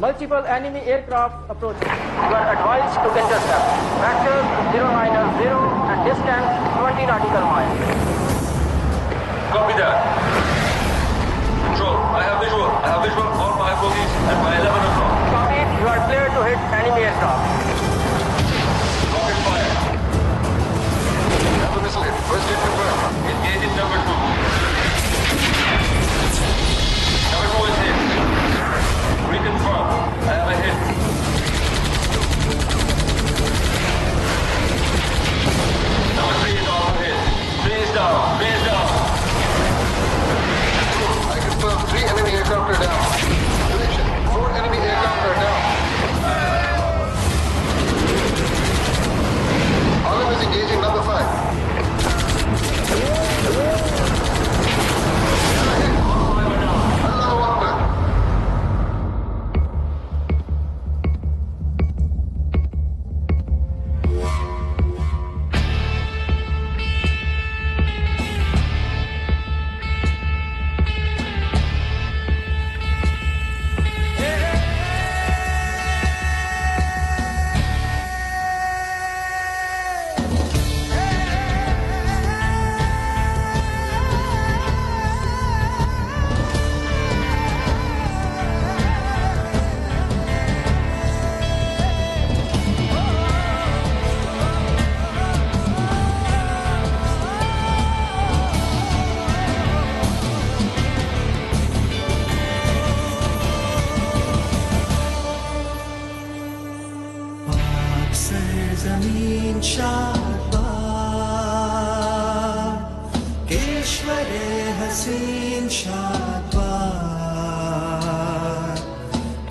Multiple enemy aircraft approaching. You are advised to intercept. Vector 090 and distance 20 nautical miles. Copy that. Control, I have visual. I have visual on my bogies at my 11 o'clock. Copy. You are clear to hit enemy aircraft. Rocket fire. Have a missile hit. First hit confirmed. Engaging number 2. Number 2 is hit. Reconfirm. I have a hit. Number 3 is also hit. 3 is down. 3 is down. I confirm 3 enemy aircraft are down. Prediction. 4 enemy aircraft are down. Olive is engaging number 5. Allahu Akbar. जमीन शादबाद केश्वरे हसीन शादबाद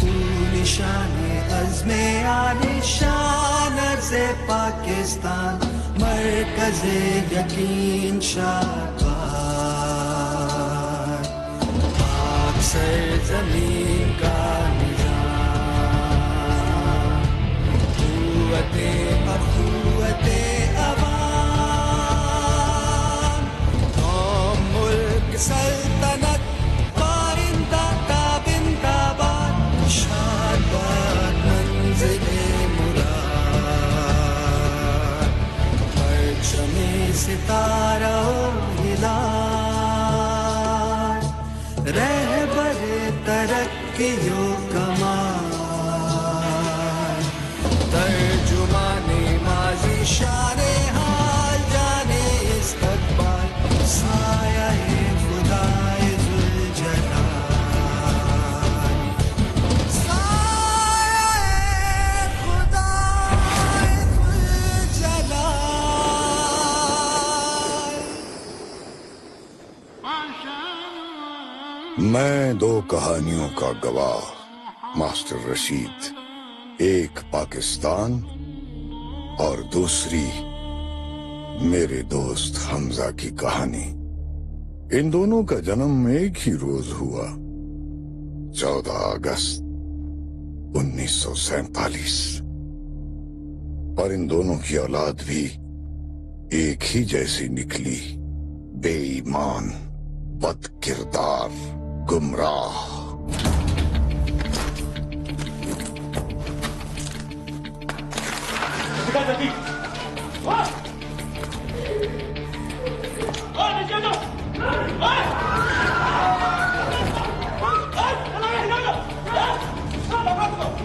तू निशाने अज़्मे आने शान से पाकिस्तान मरकज़े यकीन शादबाद पाक सरज़मीन का अखुवते अवाम कौम मुल्क सल्तनत पारिंदा ताबिंदाबाद शादबाद मंज़िले मुराद परचमे सितारा हिलाल रहबरे तरक्कियों कमाल तर्जुमाने माज़ी शाने हाल जाने इस्तक़बाल साया-ए खुदाए ज़ुल-जलाल साया-ए खुदाए ज़ुल-जलाल। मैं 2 कहानियों का गवाह मास्टर रशीद, एक पाकिस्तान और दूसरी मेरे दोस्त हमजा की कहानी। इन दोनों का जन्म एक ही रोज हुआ, 14 अगस्त 1947। और इन दोनों की औलाद भी एक ही जैसी निकली, बेईमान, बदकिरदार, गुमराह।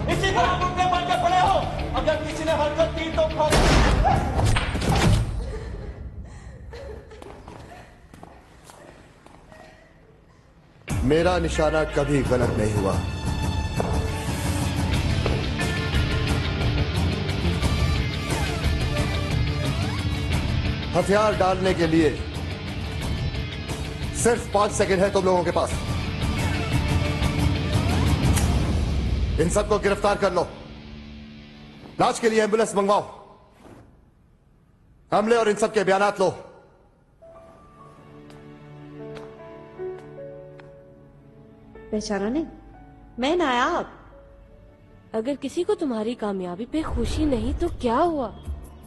इसी तरह मुझे बन के खड़े हो, अगर किसी ने हरकत की तो मेरा निशाना कभी गलत नहीं हुआ। हथियार डालने के लिए सिर्फ 5 सेकंड है तुम लोगों के पास। इन सबको गिरफ्तार कर लो, लाश के लिए एम्बुलेंस मंगवाओ, हमले और इन सब के बयानात लो। पहचाना नहीं? मैं नायाब। अगर किसी को तुम्हारी कामयाबी पे खुशी नहीं तो क्या हुआ,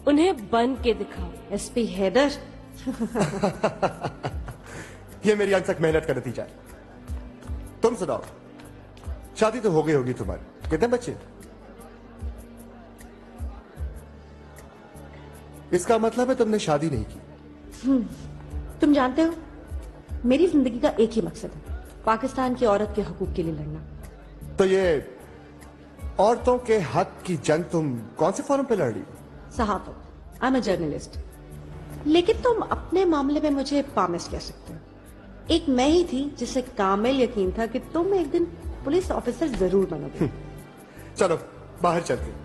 उन्हें बन के दिखाओ। एसपी हैदर। ये मेरी अनसक मेहनत का नतीजा है। तुम सुनाओ, शादी तो हो गई होगी तुम्हारी? कितने बच्चे? इसका मतलब है तुमने शादी नहीं की। तुम जानते हो, मेरी जिंदगी का एक ही मकसद है, पाकिस्तान की औरत के हकूक के लिए लड़ना। तो ये औरतों के हक की जंग तुम कौन से फोरम पे लड़ रही हो? सहाफत, आई एम अ जर्नलिस्ट। लेकिन तुम अपने मामले में मुझे पामिस कह सकते हो। एक मैं ही थी जिसे कामिल यकीन था कि तुम एक दिन पुलिस ऑफिसर जरूर बनोगे। चलो बाहर चलते।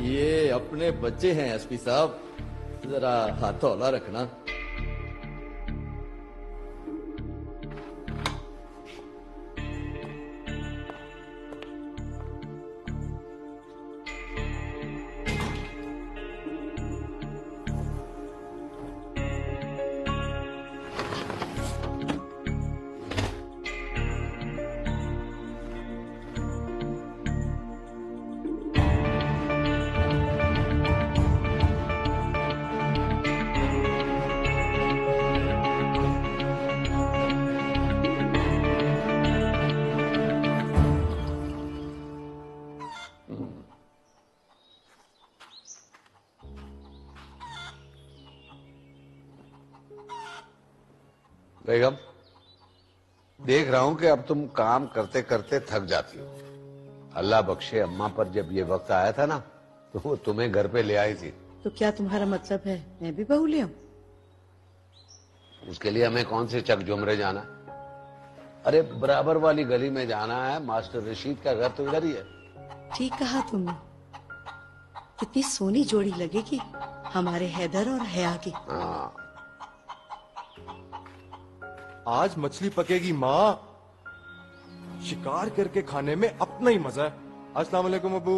ये अपने बच्चे हैं एसपी साहब, जरा हाथ हौला रखना। बेगम, देख रहा हूं कि अब तुम काम करते करते थक जाती हो। अल्लाह बख्शे, अम्मा पर जब ये वक्त आया था ना, तो वो तुम्हें घर पे ले आई थी। तो क्या तुम्हारा मतलब है मैं भी बहू ले आऊं? उसके लिए हमें कौन से चक जुमरे जाना? अरे बराबर वाली गली में जाना है, मास्टर रशीद का घर तो इधर ही है। ठीक कहा तुमने, कितनी सोनी जोड़ी लगेगी हमारे हैदर और हया की। हाँ, आज मछली पकेगी माँ। शिकार करके खाने में अपना ही मजा है। अस्सलाम वालेकुम अबू।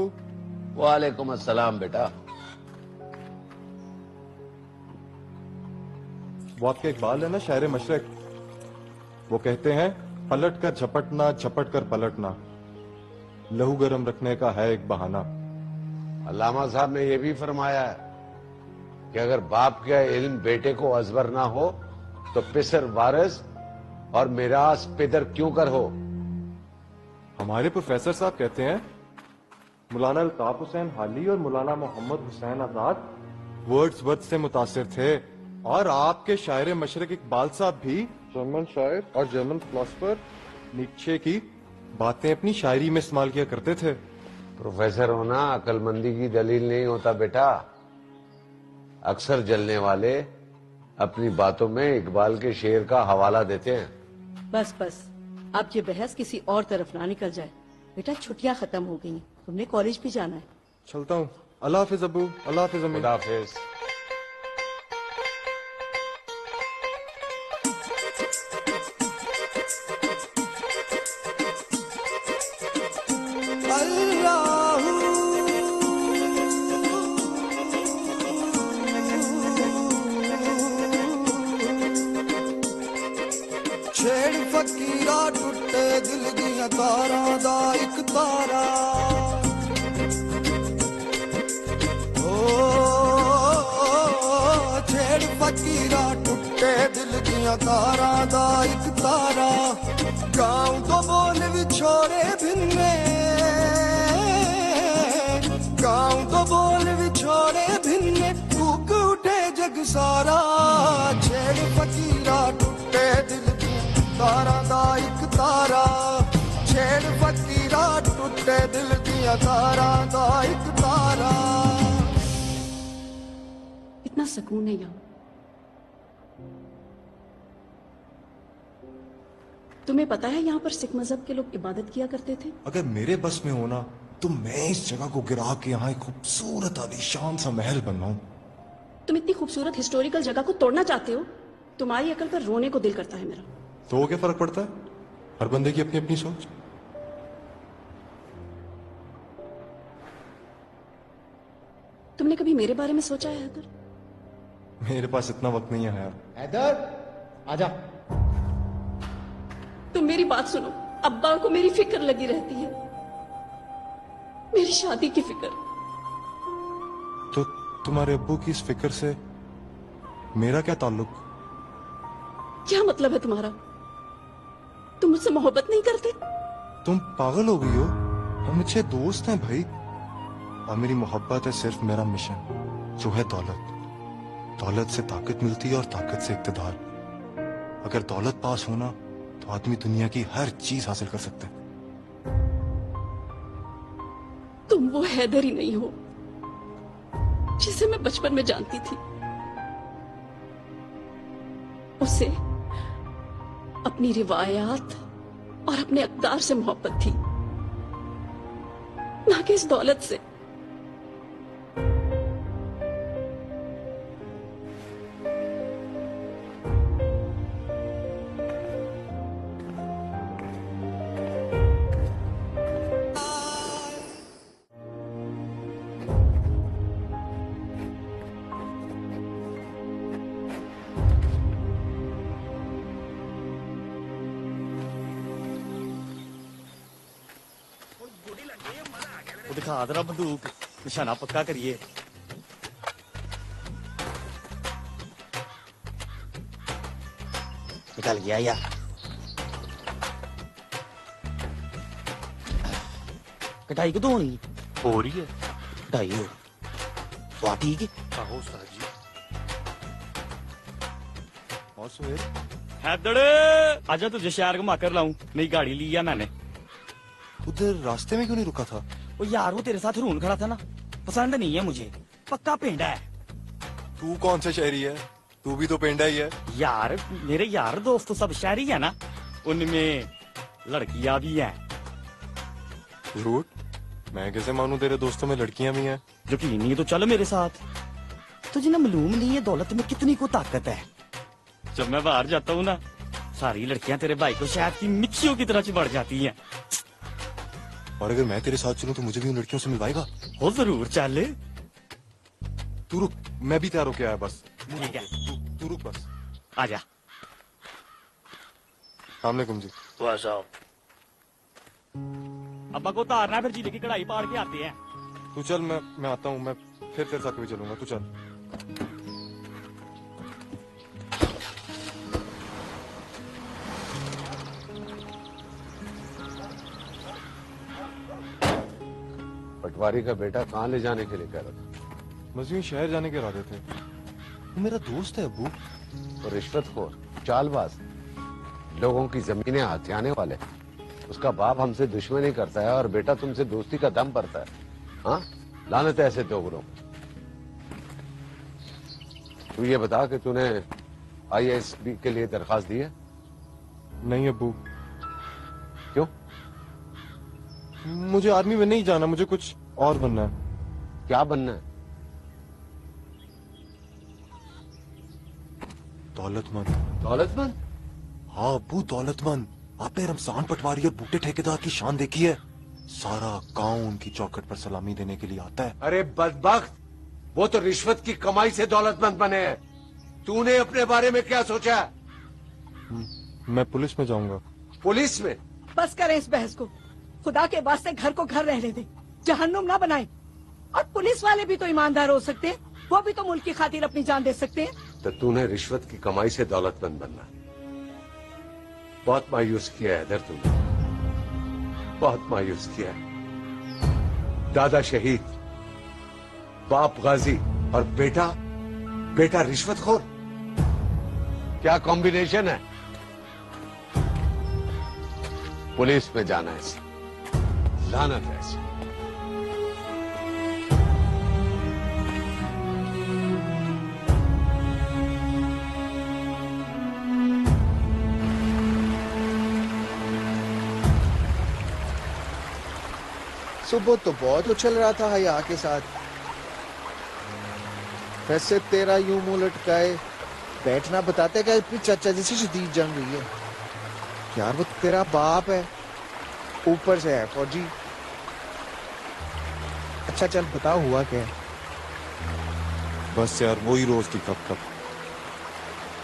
वालेकुम अस्सलाम बेटा। वो आपके इकबाल है ना, शायर मशरक, वो कहते हैं पलट कर झपटना, झपट कर पलटना, लहू गरम रखने का है एक बहाना। अल्लामा साहब ने यह भी फरमाया है कि अगर बाप का इल्म बेटे को अजबर ना हो तो पिसर वारिस और मिरास पिदर क्यों कर हो। हमारे प्रोफेसर साहब कहते हैं मौलाना अल्ताफ हुसैन हाली और मौलाना मोहम्मद हुसैन आजाद वर्ड्सवर्थ से मुतासिर थे, और आपके शायर मशरक इकबाल साहब भी जर्मन शायर और जर्मन फिलोसफर नीचे की बातें अपनी शायरी में इस्तेमाल किया करते थे। प्रोफेसर होना अक्लमंदी की दलील नहीं होता बेटा। अक्सर जलने वाले अपनी बातों में इकबाल के शेर का हवाला देते हैं। बस बस, अब ये बहस किसी और तरफ ना निकल जाए। बेटा छुट्टियां खत्म हो गई, तुमने कॉलेज भी जाना है। चलता हूँ। अल्लाह हाफिज अबू। अल्लाह हाफिज अम्मी। खुदा हाफिज। छेड़ फकीरा टुटे दिल दियां तारां दा इक तारा, ओ छेड़ फकीरा टुटे दिल दियां तारां दा इक तारा। गाँव तो बोल विछोड़े भिन्ने, गाँव तो बोल विछोड़े भिन्ने, कूक उठे जग सारा। छेड़ फकीरा टुटे दिल तारा दा इक तारा, छेड़ फकीरा टुटे दिल दिया तारा दा इक तारा। इतना सुकून है यहाँ। तुम्हें पता है यहाँ पर सिख मजहब के लोग इबादत किया करते थे? अगर मेरे बस में हो ना तो मैं इस जगह को गिरा के यहाँ एक खूबसूरत आलीशान सा महल बनवाऊं। तुम इतनी खूबसूरत हिस्टोरिकल जगह को तोड़ना चाहते हो? तुम्हारी अकल पर रोने को दिल करता है मेरा। तो क्या फर्क पड़ता है, हर बंदे की अपनी अपनी सोच। तुमने कभी मेरे बारे में सोचा है हैदर? मेरे पास इतना वक्त नहीं है यार। हैदर आजा। तुम मेरी बात सुनो, अब्बा को मेरी फिक्र लगी रहती है, मेरी शादी की फिक्र। तो तुम्हारे अब्बू की इस फिक्र से मेरा क्या ताल्लुक? क्या मतलब है तुम्हारा? तुम मुझसे मोहब्बत नहीं करते? तुम पागल हो गई हो? हम अच्छे दोस्त हैं भाई। और मेरी मोहब्बत है सिर्फ मेरा मिशन, जो है दौलत। दौलत से ताकत मिलती है और ताकत से इक्तदार। अगर दौलत पास होना तो आदमी दुनिया की हर चीज हासिल कर सकता है। तुम वो हैदर ही नहीं हो जिसे मैं बचपन में जानती थी। उसे अपनी रिवायात और अपने अक़दार से मोहब्बत थी, ना कि इस दौलत से। दिखा जरा बंदूक, निशाना पक्का करिए। निकल गया यार। कटाई कदों होनी? हो रही है कटाई। हो तो ठीक है। आहो उस्ताद जी। और सुहेल? हैदर आजा तुझे शहर घुमा कर लाऊं, नई गाड़ी ली है मैंने। उधर रास्ते में क्यों नहीं रुका था? वो यार वो तेरे साथ रून खड़ा था ना, पसंद नहीं है मुझे। पक्का पेंडा है। तू कौन सा शहरी है? तू भी तो पेंडा ही है। यार मेरे यार दोस्त तो सब शहरी है ना, उनमें लड़कियां भी हैं। झूठ? मैं कैसे मानूं तेरे दोस्तों में लड़कियां भी हैं? यकीन नहीं तो चल मेरे साथ। तुझे ना मालूम नहीं है दौलत में कितनी को ताकत है। जब मैं बाहर जाता हूँ ना, सारी लड़कियां तेरे भाई को शहद की मिक्सियों की तरह चिपड़ जाती हैं। और अगर मैं तेरे साथ चलूं तो मुझे भी उन लड़कियों से मिलवाएगा? हो जरूर, चल। तू रुक, मैं भी तैयार होके आया बस। ठीक है, तू रुक बस। आजा। वालेकुम जी। अब्बा को उतारना, फिर जीले की कढ़ाई पाड़ के आते हैं। तू चल, मैं आता हूँ। मैं फिर तेरे साथ कभी चलूंगा। तू चल। पटवारी का बेटा कहाँ ले जाने के लिए कह रहा था? बस यूं शहर जाने के इरादे थे। वो मेरा दोस्त है अब्बू। तो रिश्वतखोर, चालबाज, लोगों की जमीनें हथियाने वाले। उसका बाप हमसे दुश्मनी करता है और बेटा तुमसे दोस्ती का दम भरता है। हाँ, लानत है ऐसे दोगलों। तू ये बता कि तूने IAS के लिए दरखास्त दी है? नहीं अब्बू। क्यों? मुझे आर्मी में नहीं जाना, मुझे कुछ और बनना है। क्या बनना है? दौलतमंद। दौलतमंद? हाँ अब्बू, दौलतमंद। आपने रमजान पटवारी और बूटे ठेकेदार की शान देखी है? सारा गांव उनकी चौखट पर सलामी देने के लिए आता है। अरे बदबख्त, वो तो रिश्वत की कमाई से दौलतमंद बने हैं। तूने अपने बारे में क्या सोचा? मैं पुलिस में जाऊंगा। पुलिस में? बस करें इस बहस को। खुदा के वास्ते घर को घर रहने दे, जहन्नुम ना बनाए। और पुलिस वाले भी तो ईमानदार हो सकते हैं, वो भी तो मुल्क की खातिर अपनी जान दे सकते हैं। तो तूने रिश्वत की कमाई से दौलतमंद बनना। बहुत मायूस किया है इधर तुमने, बहुत मायूस किया है। दादा शहीद, बाप गाजी और बेटा रिश्वतखोर। क्या कॉम्बिनेशन है? पुलिस में जाना है इसे, लानत है इसे। सुबह तो बहुत उछल रहा था हया के साथ, वैसे तेरा यूं मुंह लटकाए बैठना बताते कि अपनी चाचा जैसी शदीद जंग हुई है। यार वो तेरा बाप है, ऊपर से है फौजी। अच्छा चल बता हुआ क्या है? बस यार वही रोज की कप कप।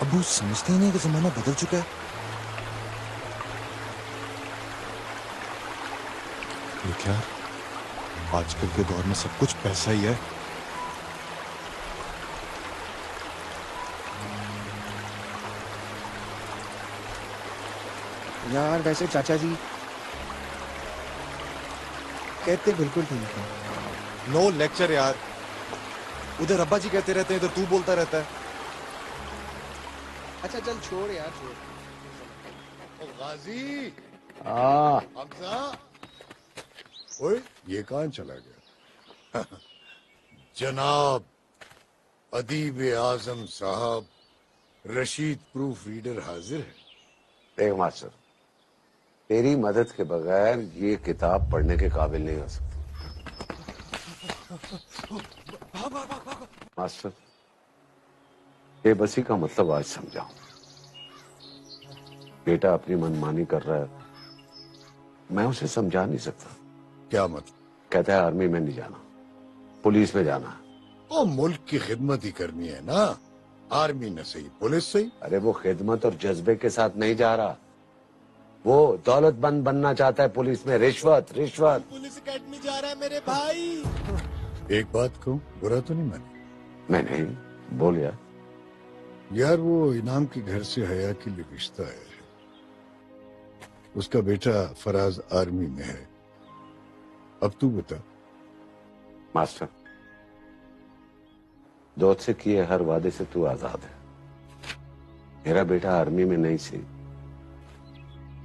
अब्बू समझते ही नहीं कि जमाना बदल चुका है। ये क्या, आजकल के दौर में सब कुछ पैसा ही है। यार वैसे चाचा जी कहते बिल्कुल ठीक है। नो लेक्चर यार, उधर अब्बा जी कहते रहते हैं, इधर तू बोलता रहता है। अच्छा चल छोड़ यार छोड़। ओ गाजी हाँ हमजा, ओए ये कहाँ चला गया? जनाब अदीब आजम साहब, रशीद प्रूफ रीडर हाजिर है। देख मास्टर, तेरी मदद के बगैर ये किताब पढ़ने के काबिल नहीं हो सकती। मास्टर, बेबसी का मतलब आज समझाऊं। बेटा अपनी मनमानी कर रहा है, मैं उसे समझा नहीं सकता। क्या मतलब? कहता है आर्मी में नहीं जाना, पुलिस में जाना है। ओ मुल्क की खिदमत ही करनी है ना, आर्मी न सही पुलिस सही। अरे वो खिदमत और जज्बे के साथ नहीं जा रहा, वो दौलतमंद बनना चाहता है पुलिस में। रिश्वत रिश्वत। पुलिस एकेडमी जा रहा है मेरे भाई। एक बात कहूं, बुरा तो नहीं माने? मैं नहीं, बोल यार। यार वो इनाम के घर से हया के लिए रिश्ता है, उसका बेटा फराज आर्मी में है। अब तू बता। मास्टर, दोस्त से किए हर वादे से तू आजाद है। मेरा बेटा आर्मी में नहीं सी,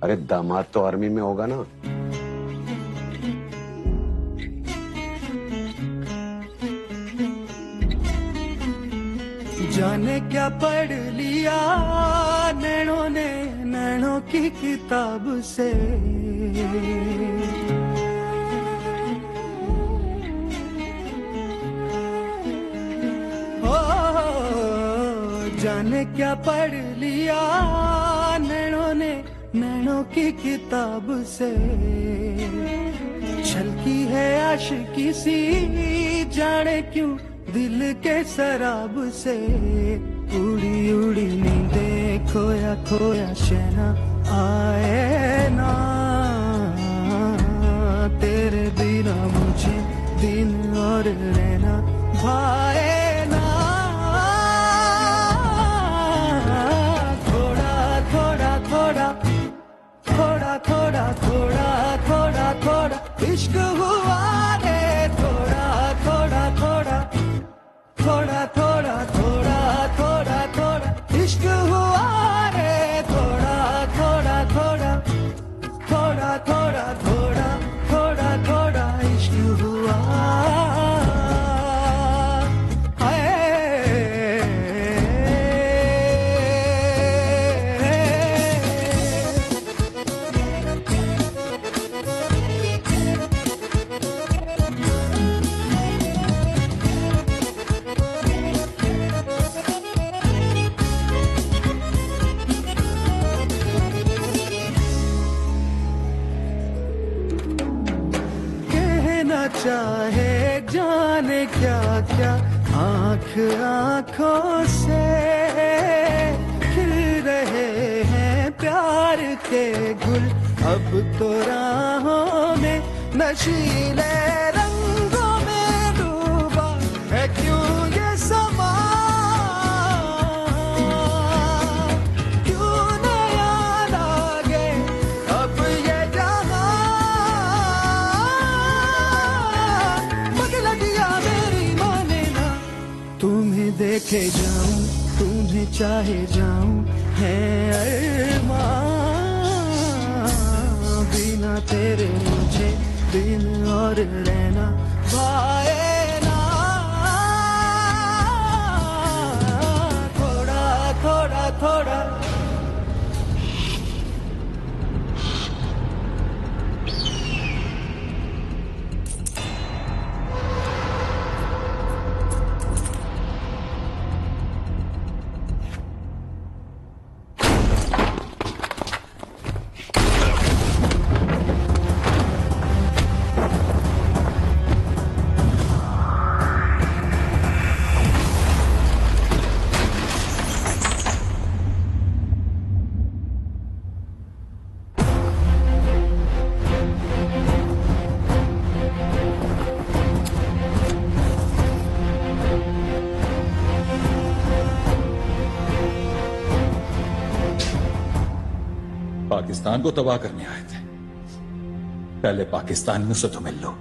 अरे दामाद तो आर्मी में होगा ना। जाने क्या पढ़ लिया नैनों ने नैनों की किताब से, जाने क्या पढ़ लिया नैनों ने नैनों की किताब से। छलकी है आशिकी सी जाने क्यों दिल के शराब से। उड़ी उड़ी नींदे खोया खोया शहना आए ना, तेरे बिना मुझे दिन और रहना भाए ना। थोड़ा थोड़ा थोड़ा थोड़ा थोड़ा थोड़ा थोड़ा थोड़ा इश्क हुआ रे। थोड़ा थोड़ा थोड़ा थोड़ा थोड़ा थोड़ा थोड़ा थोड़ा इश्क हुआ रे। थोड़ा थोड़ा थोड़ा थोड़ा थोड़ा थोड़ा थोड़ा थोड़ा इश्क हुआ। चाहे जाने क्या क्या आंख आंखों से खिल रहे हैं प्यार के गुल। अब तो राहों में नशीले रंगों में डूबा है क्यों ये समा। क्यों नया लागे अब ये जहां। तुम्हें देखे जाऊं तुम्हें चाहे जाऊं है अरमान। बिना तेरे मुझे दिन और रहना भाए ना। थोड़ा थोड़ा थोड़ा पाकिस्तान को तबाह करने आए थे। पहले पाकिस्तानियों से तो मिल लो।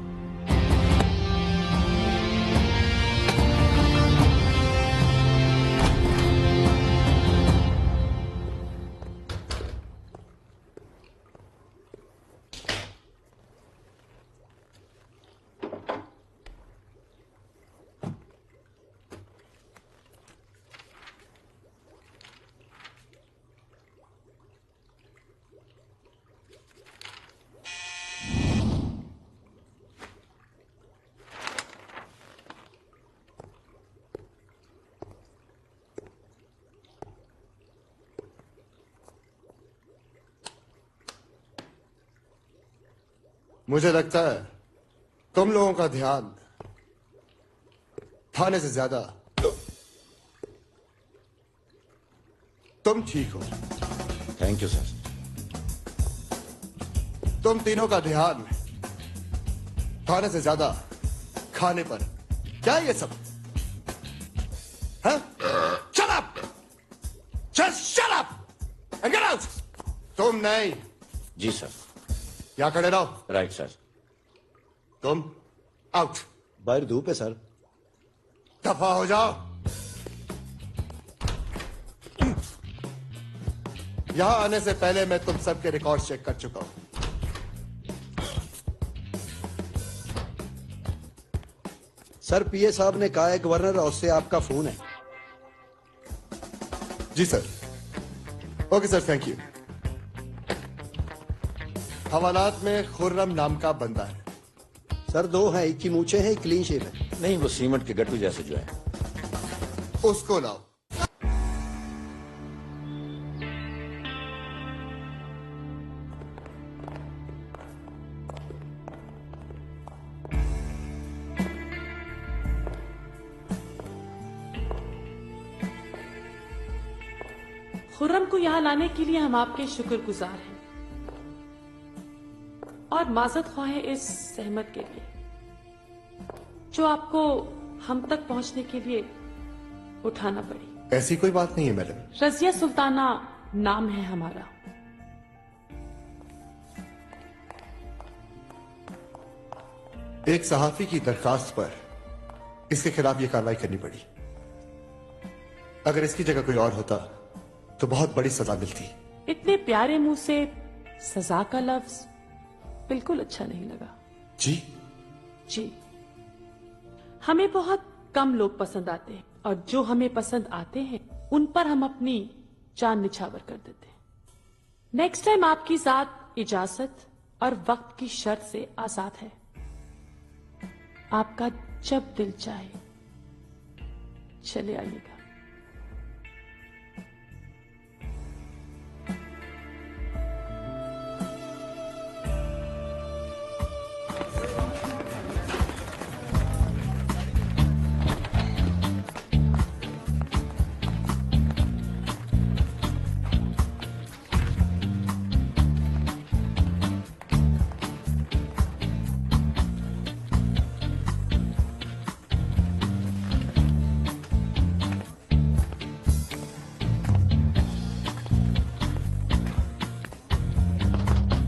मुझे लगता है तुम लोगों का ध्यान थाने से ज्यादा तुम ठीक हो। Thank you sir. तुम तीनों का ध्यान थाने से ज्यादा खाने पर। क्या ये सब? हाँ? Shut up! Just shut up! And get out! तुम नहीं। जी सर। क्या खड़े रहो। Right sir. तुम आउट। बाहर धूप है सर। दफा हो जाओ। यहां आने से पहले मैं तुम सबके रिकॉर्ड चेक कर चुका हूं। सर पीए साहब ने कहा है गवर्नर हाउस से आपका फोन है। जी sir. Okay sir, thank you. हवालात में खुर्रम नाम का बंदा है। सर 2 हैं, एक की मूछें हैं, एक क्लीन शेव है। नहीं, वो सीमेंट के गट्टू जैसे जो है। उसको लाओ। खुर्रम को यहाँ लाने के लिए हम आपके शुक्रगुजार हैं और माजरत ख्वाह हैं इस सहमत के लिए जो आपको हम तक पहुंचने के लिए उठाना पड़ी। ऐसी कोई बात नहीं है मैडम। रजिया सुल्ताना नाम है हमारा। एक सहाफी की दरखास्त पर इसके खिलाफ यह कार्रवाई करनी पड़ी। अगर इसकी जगह कोई और होता तो बहुत बड़ी सजा मिलती। इतने प्यारे मुंह से सजा का लफ्ज बिल्कुल अच्छा नहीं लगा। जी हमें बहुत कम लोग पसंद आते हैं और जो हमें पसंद आते हैं उन पर हम अपनी जान निछावर कर देते हैं। नेक्स्ट टाइम आपकी जात इजाजत और वक्त की शर्त से आजाद है। आपका जब दिल चाहे चले आइएगा।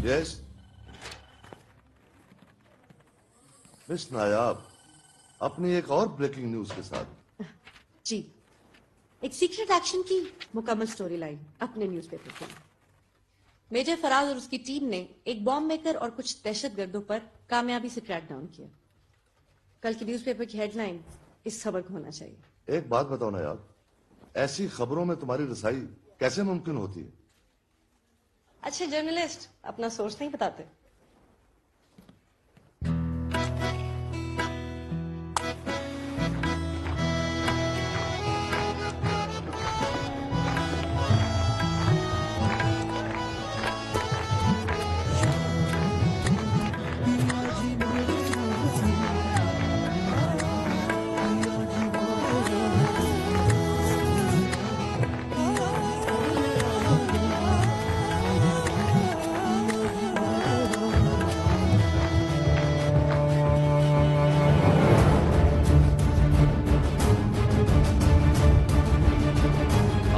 यस मिस नायाब, अपनी एक और ब्रेकिंग न्यूज के साथ। जी, एक सीक्रेट एक्शन की मुकम्मल स्टोरी लाइन अपने न्यूज़पेपर पर। मेजर फराज और उसकी टीम ने एक बॉम्ब मेकर और कुछ दहशतगर्दों पर कामयाबी से क्रैक डाउन किया। कल की न्यूज़पेपर की हेडलाइन इस खबर को होना चाहिए। एक बात बताओ नायाब, ऐसी खबरों में तुम्हारी रसाई कैसे मुमकिन होती है? अच्छे जर्नलिस्ट अपना सोर्स नहीं बताते।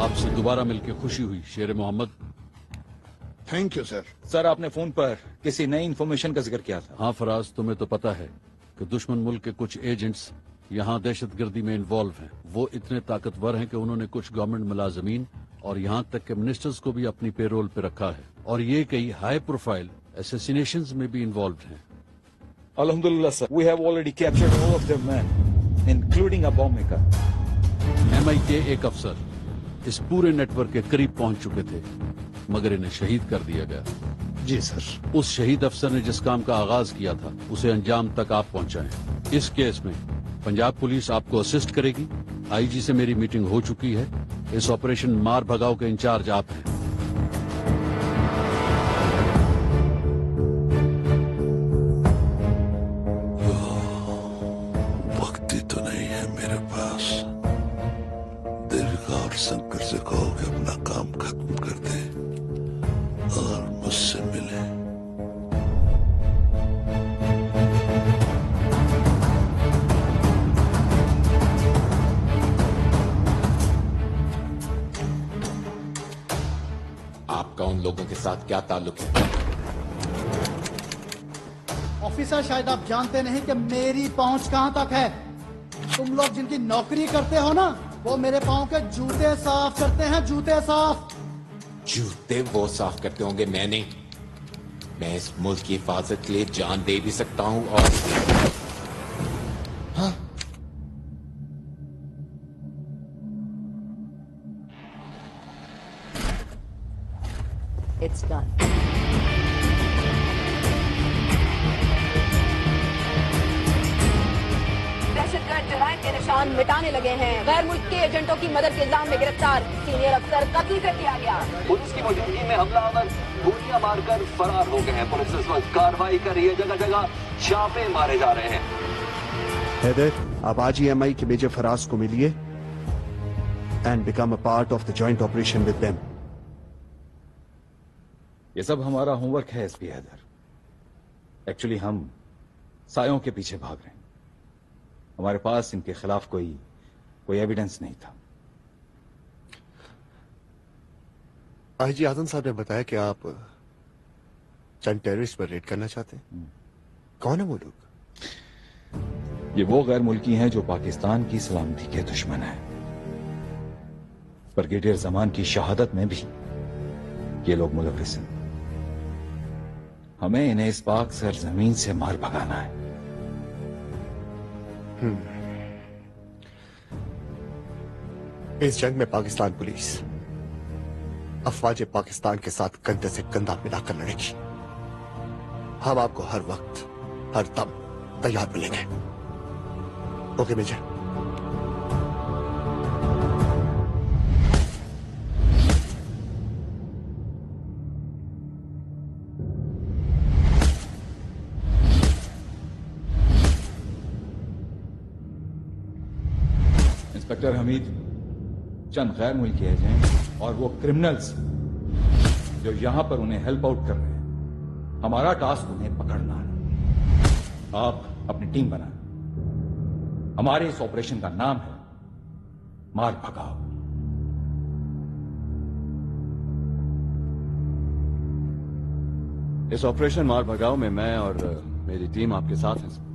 आपसे दोबारा मिलकर खुशी हुई Sher Mohammad. Thank you sir. Sir आपने फोन पर किसी नई इंफॉर्मेशन का जिक्र किया था। हाँ फराज, तुम्हें तो पता है कि दुश्मन मुल्क के कुछ एजेंट्स यहाँ दहशतगर्दी में इन्वॉल्व हैं। वो इतने ताकतवर हैं कि उन्होंने कुछ गवर्नमेंट मुलाजमीन और यहाँ तक के मिनिस्टर्स को भी अपनी पेरोल पे रखा है, और ये कई हाई प्रोफाइल असैसिनेशंस में भी इन्वॉल्व हैं। अल्हम्दुलिल्लाह sir, we have already captured all of them man, including a bomb maker. MI के एक अफसर इस पूरे नेटवर्क के करीब पहुंच चुके थे, मगर इन्हें शहीद कर दिया गया। जी सर। उस शहीद अफसर ने जिस काम का आगाज किया था उसे अंजाम तक आप पहुंचाएं। इस केस में पंजाब पुलिस आपको असिस्ट करेगी। IG से मेरी मीटिंग हो चुकी है। इस ऑपरेशन मार भगाओ के इंचार्ज आप हैं। वक्त ही तो नहीं है मेरे पास। देविका और शंकर से कहो कि अपना काम खत्म कर दे और मुझसे मिले। आपका उन लोगों के साथ क्या ताल्लुक है? ऑफिसर, शायद आप जानते नहीं कि मेरी पहुंच कहां तक है। तुम लोग जिनकी नौकरी करते हो ना, वो मेरे पाँव के जूते साफ करते हैं, जूते साफ। जूते वो साफ करते होंगे, मैं नहीं। मैं इस मुल्क की हिफाजत के लिए जान दे भी सकता हूं और हाँ? It's done. दहशतगर्द जराइम के निशान मिटाने लगे हैं। गैर मुल्क के एजेंटों की मदद के इल्जाम में गिरफ्तार सीनियर अफसर कत्ल कर दिया गया। पुलिस की मौजूदगी में हमलावर गोलियां मारकर फरार हो गए हैं। पुलिस इस वक्त कार्रवाई कर रही है, जगह जगह छापे मारे जा रहे हैं। हैदर, आप आज ही MI के मेजर फराज को मिलिए and become a part of the joint operation with them. ये सब हमारा होमवर्क है एसपी हैदर। एक्चुअली हम सायों के पीछे भाग रहे हैं। हमारे पास इनके खिलाफ कोई एविडेंस नहीं था। IG आजम साहब ने बताया कि आप चंद टेररिस्ट पर रेड करना चाहते हैं। कौन है वो लोग? ये वो गैर मुल्की हैं जो पाकिस्तान की सलामती के दुश्मन हैं। ब्रिगेडियर जमान की शहादत में भी ये लोग मुलविस हैं। हमें इन्हें इस पाक सरजमीन से मार भगाना है। इस जंग में पाकिस्तान पुलिस अफवाज पाकिस्तान के साथ कंधे से कंधा मिलाकर लड़ेगी। हम आपको हर वक्त हर दम तैयार मिलेंगे। Okay major. इंस्पेक्टर हमीद, चंद गैर मुल्की एजेंट और वो क्रिमिनल्स जो यहां पर उन्हें हेल्प आउट कर रहे हैं, हमारा टास्क उन्हें पकड़ना है। आप अपनी टीम बनाएं। हमारे इस ऑपरेशन का नाम है मार भगाओ। इस ऑपरेशन मार भगाओ में मैं और मेरी टीम आपके साथ हैं।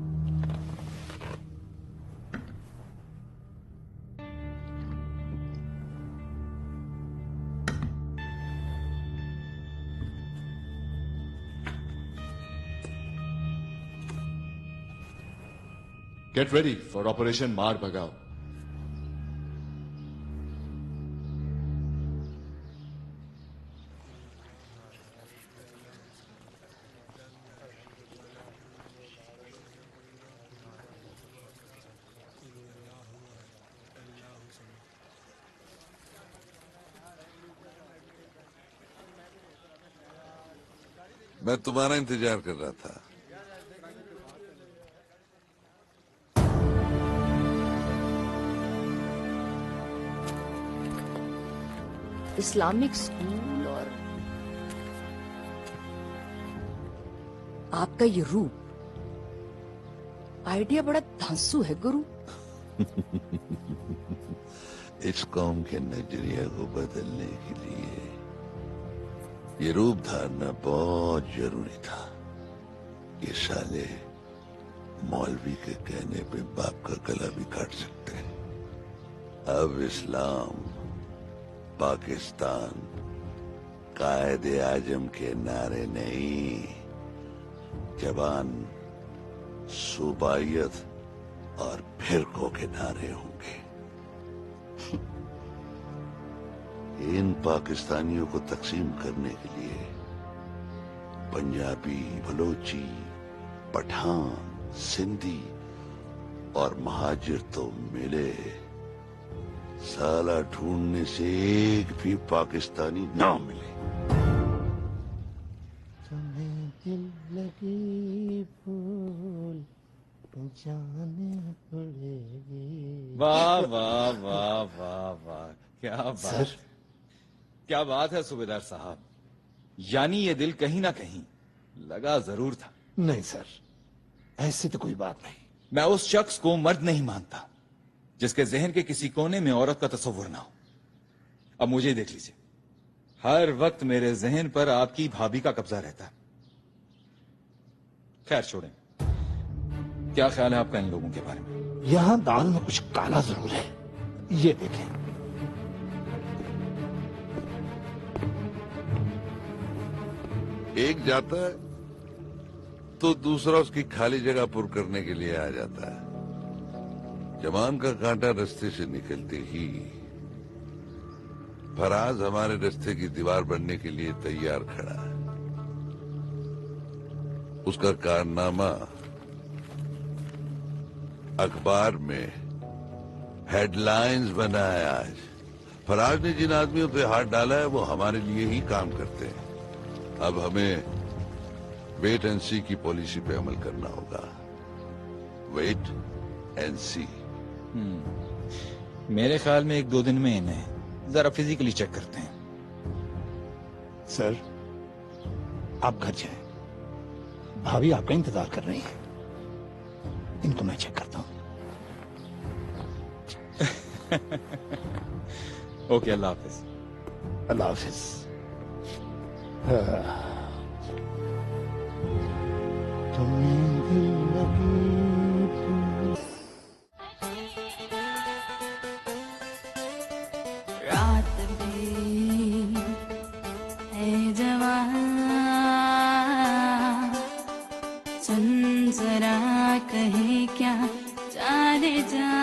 Get ready for Operation Mar Bhagao. मैं तुम्हारा इंतजार कर रहा था। इस्लामिक स्कूल और आपका ये रूप, आइडिया बड़ा धांसू है गुरु। इस कौम के नजरिया को बदलने के लिए ये रूप धारना बहुत जरूरी था। ये साले मौलवी के कहने पे बाप का गला भी काट सकते हैं। अब इस्लाम, पाकिस्तान, कायदे आजम के नारे नहीं, जबान, सूबाइयत और फिरकों के नारे होंगे। इन पाकिस्तानियों को तकसीम करने के लिए पंजाबी, बलोची, पठान, सिंधी और महाजिर तो मिले, साला ढूंढने से एक भी पाकिस्तानी ना मिले। तुम्हें दिल लगी फूल जाने पड़ेगी। वाह वाह वाह वाह वाह, क्या बात, क्या बात है सूबेदार साहब। यानी ये दिल कहीं ना कहीं लगा जरूर था। नहीं सर, ऐसी तो कोई बात नहीं। मैं उस शख्स को मर्द नहीं मानता जिसके जहन के किसी कोने में औरत का तस्वुर ना हो। अब मुझे देख लीजिए, हर वक्त मेरे जहन पर आपकी भाभी का कब्जा रहता है। खैर छोड़ें, क्या ख्याल है आपका इन लोगों के बारे में? यहां दाल में कुछ काला जरूर है, ये देखें। एक जाता है तो दूसरा उसकी खाली जगह पुर करने के लिए आ जाता है। जमान का कांटा रास्ते से निकलते ही फराज हमारे रास्ते की दीवार बनने के लिए तैयार खड़ा है। उसका कारनामा अखबार में हेडलाइंस बना है। आज फराज ने जिन आदमियों पे हाथ डाला है वो हमारे लिए ही काम करते हैं। अब हमें वेट एंड सी की पॉलिसी पे अमल करना होगा। वेट एंड सी। मेरे ख्याल में 1-2 दिन में इन्हें जरा फिजिकली चेक करते हैं। सर आप घर जाएं, भाभी आपका इंतजार कर रही है। इनको मैं चेक करता हूं। ओके, अल्लाह हाफिज। अल्लाह हाफिज। तुम्हें दिल लगी रात भी है जवां, सुन जरा कहे क्या जाने जा।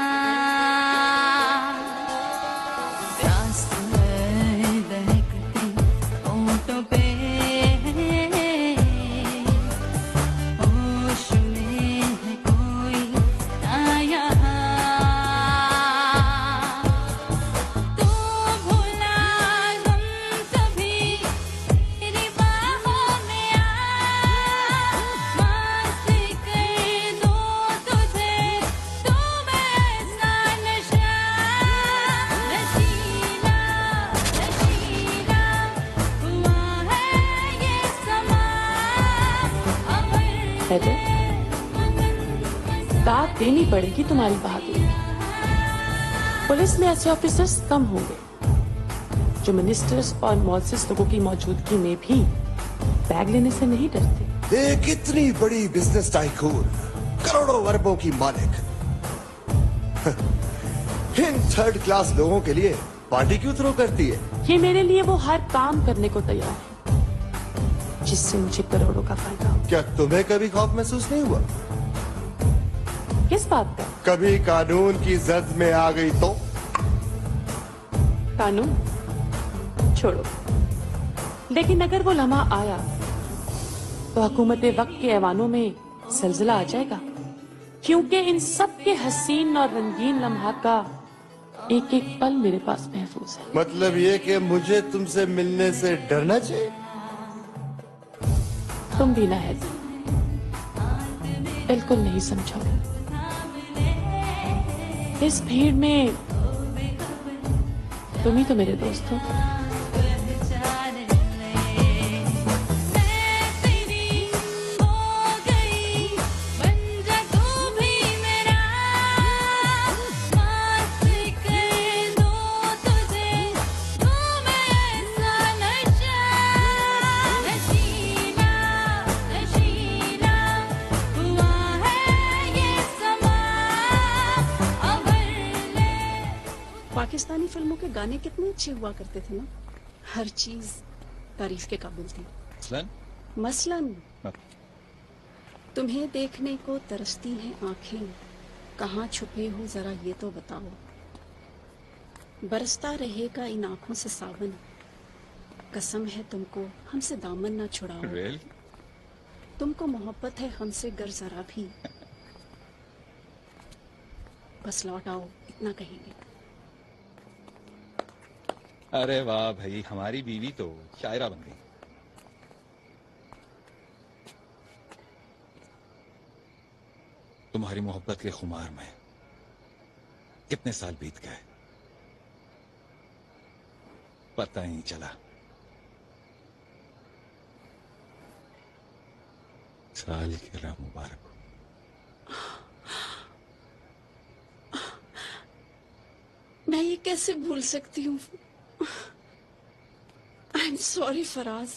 दाद देनी पड़ेगी तुम्हारी बहादुरी। पुलिस में ऐसे ऑफिसर्स कम होंगे जो मिनिस्टर्स और मॉडसिस लोगों की मौजूदगी में भी बैग लेने से नहीं डरते। एक इतनी बड़ी बिजनेस टाइकून, करोड़ों अरबों की मालिक, इन थर्ड क्लास लोगों के लिए पार्टी क्यों थ्रो करती है? ये मेरे लिए वो हर काम करने को तैयार है जिससे मुझे करोड़ों का फायदा हो। क्या तुम्हें कभी खौफ महसूस नहीं हुआ? किस बात का? कभी कानून की जद में आ गई तो? कानून छोड़ो, लेकिन अगर वो लम्हा आया तो हुकूमत वक्त के ऐवानों में जलजला आ जाएगा, क्योंकि इन सब के हसीन और रंगीन लम्हात का एक एक पल मेरे पास महफूज है। मतलब ये कि मुझे तुमसे मिलने से डरना चाहिए? तुम भी ना है, बिल्कुल नहीं समझोगे। इस भीड़ में तुम ही तो मेरे दोस्त हो। पाकिस्तानी फिल्मों के गाने कितने अच्छे हुआ करते थे ना, हर चीज तारीफ के काबिल थी। मसलन तुम्हें देखने को तरसती हैं आंखें, कहाँ छुपे हो जरा ये तो बताओ, बरसता रहेगा इन आंखों से सावन, कसम है तुमको हमसे दामन ना छुड़ाओ। तुमको मोहब्बत है हमसे गर जरा भी, बस लौट आओ इतना कहेंगे। अरे वाह भाई, हमारी बीवी तो शायरा बन गई। तुम्हारी मोहब्बत के खुमार में कितने साल बीत गए पता ही नहीं चला। साल की राह मुबारक हो। मैं ये कैसे भूल सकती हूँ? I am sorry Faraz,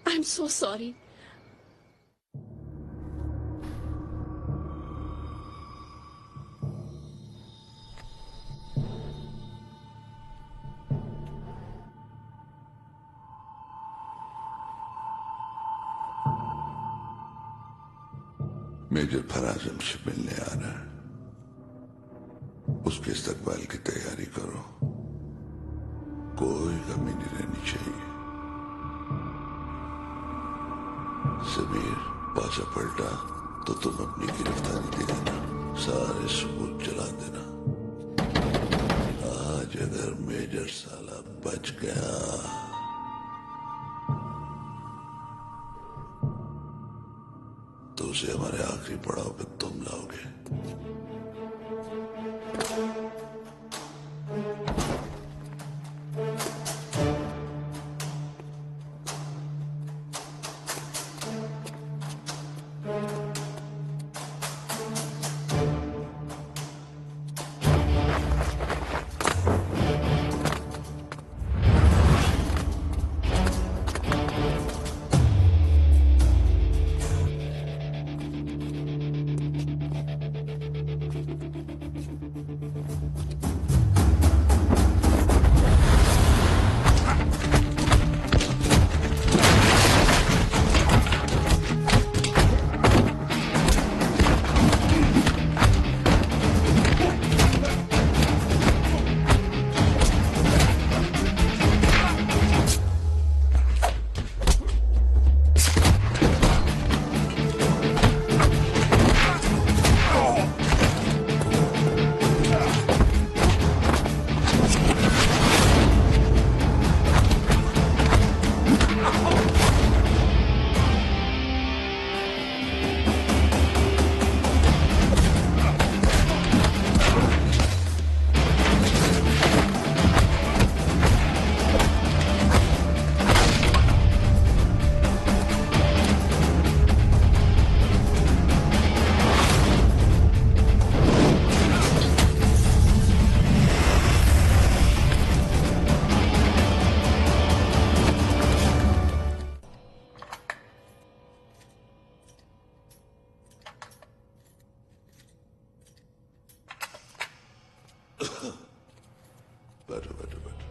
I am so sorry. Major Faraz हमसे मिलने आ रहा है, उसके इस्तकबाल की तैयारी करो, कोई कमी नहीं रहनी चाहिए। समीर पासा पलटा तो तुम अपनी गिरफ्तारी दे देना, सारे सबूत जला देना। आज अगर मेजर साला बच गया तो उसे हमारे आखिरी पड़ाव पे तुम लाओगे। बैठो बैठो बैठो।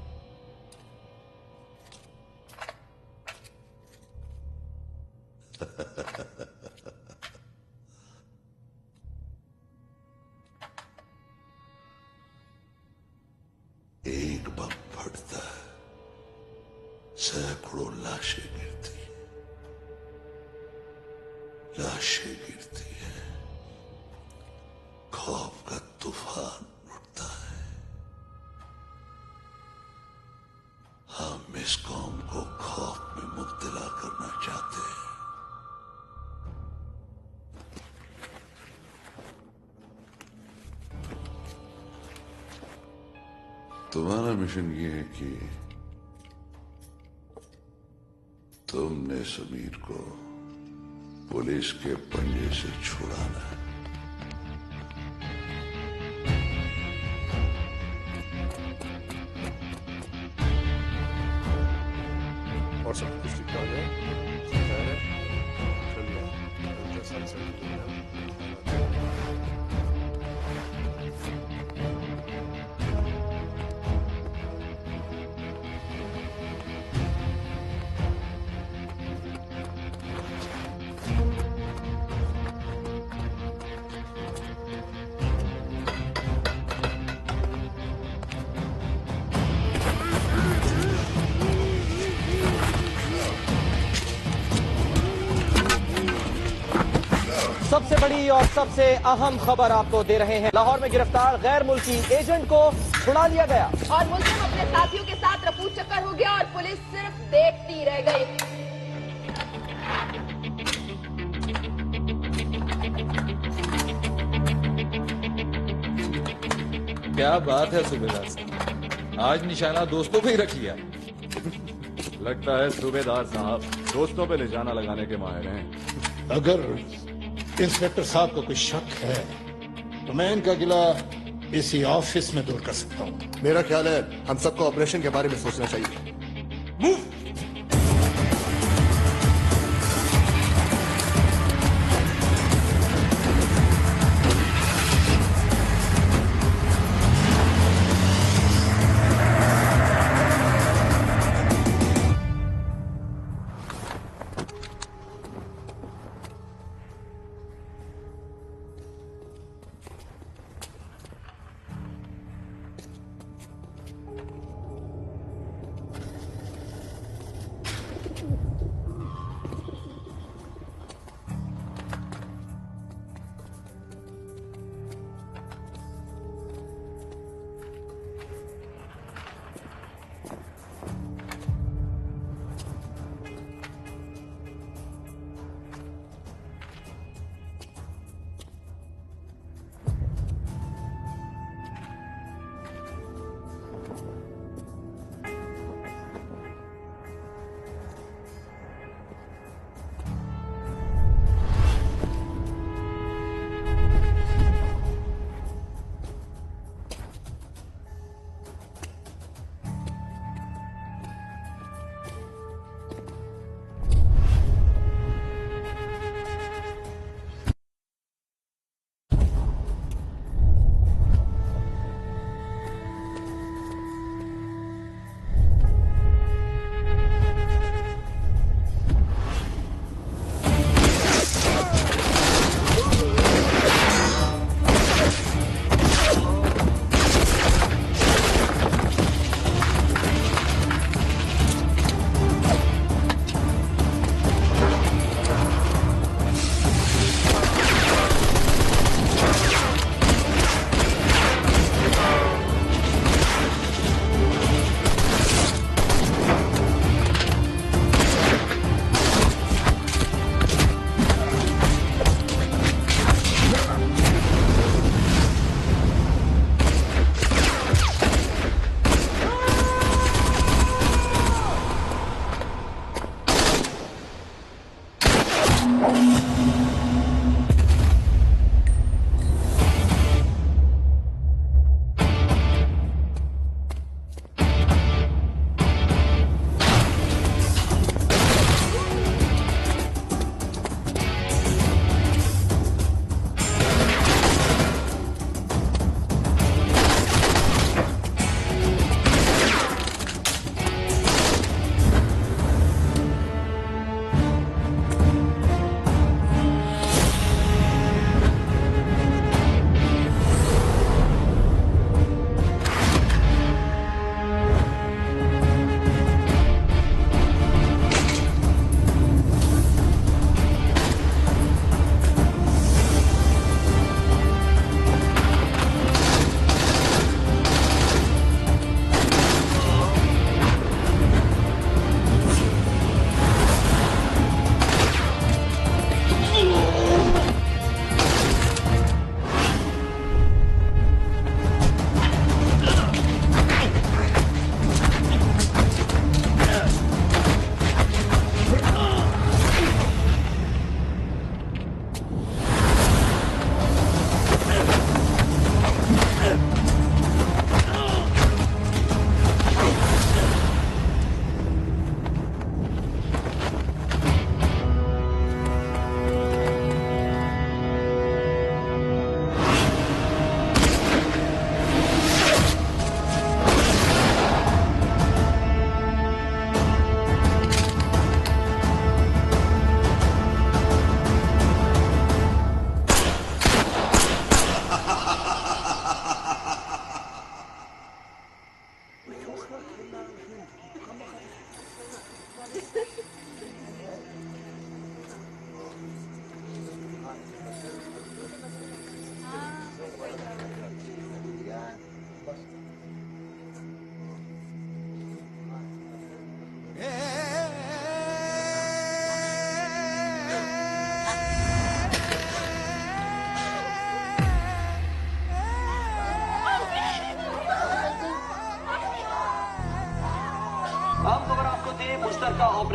एक बम फटता है, सैकड़ों लाशें गिरती हैं, लाशें गिरती हैं, खौफ का तूफान उठता है। हम इस कौम को खौफ में मुब्तला करना चाहते हैं। तुम्हारा मिशन ये है कि तुमने समीर को पुलिस के पंजे से छुड़ाना है। और सब कुछ ठीक ठाक है? सब खैर है? चलिए, जैसा सबसे बड़ी और सबसे अहम खबर आपको दे रहे हैं। लाहौर में गिरफ्तार गैर मुल्की एजेंट को छुड़ा लिया गया और मुल्जिम अपने साथियों के साथ रफू चक्कर हो गया और पुलिस सिर्फ देखती रह गई। क्या बात है सूबेदार साहब, आज निशाना दोस्तों पे ही रख लिया। लगता है सूबेदार साहब दोस्तों पे निशाना लगाने के माहिर हैं। अगर इंस्पेक्टर साहब को कोई शक है तो मैं इनका गिला इसी ऑफिस में दूर कर सकता हूँ। मेरा ख्याल है हम सबको ऑपरेशन के बारे में सोचना चाहिए।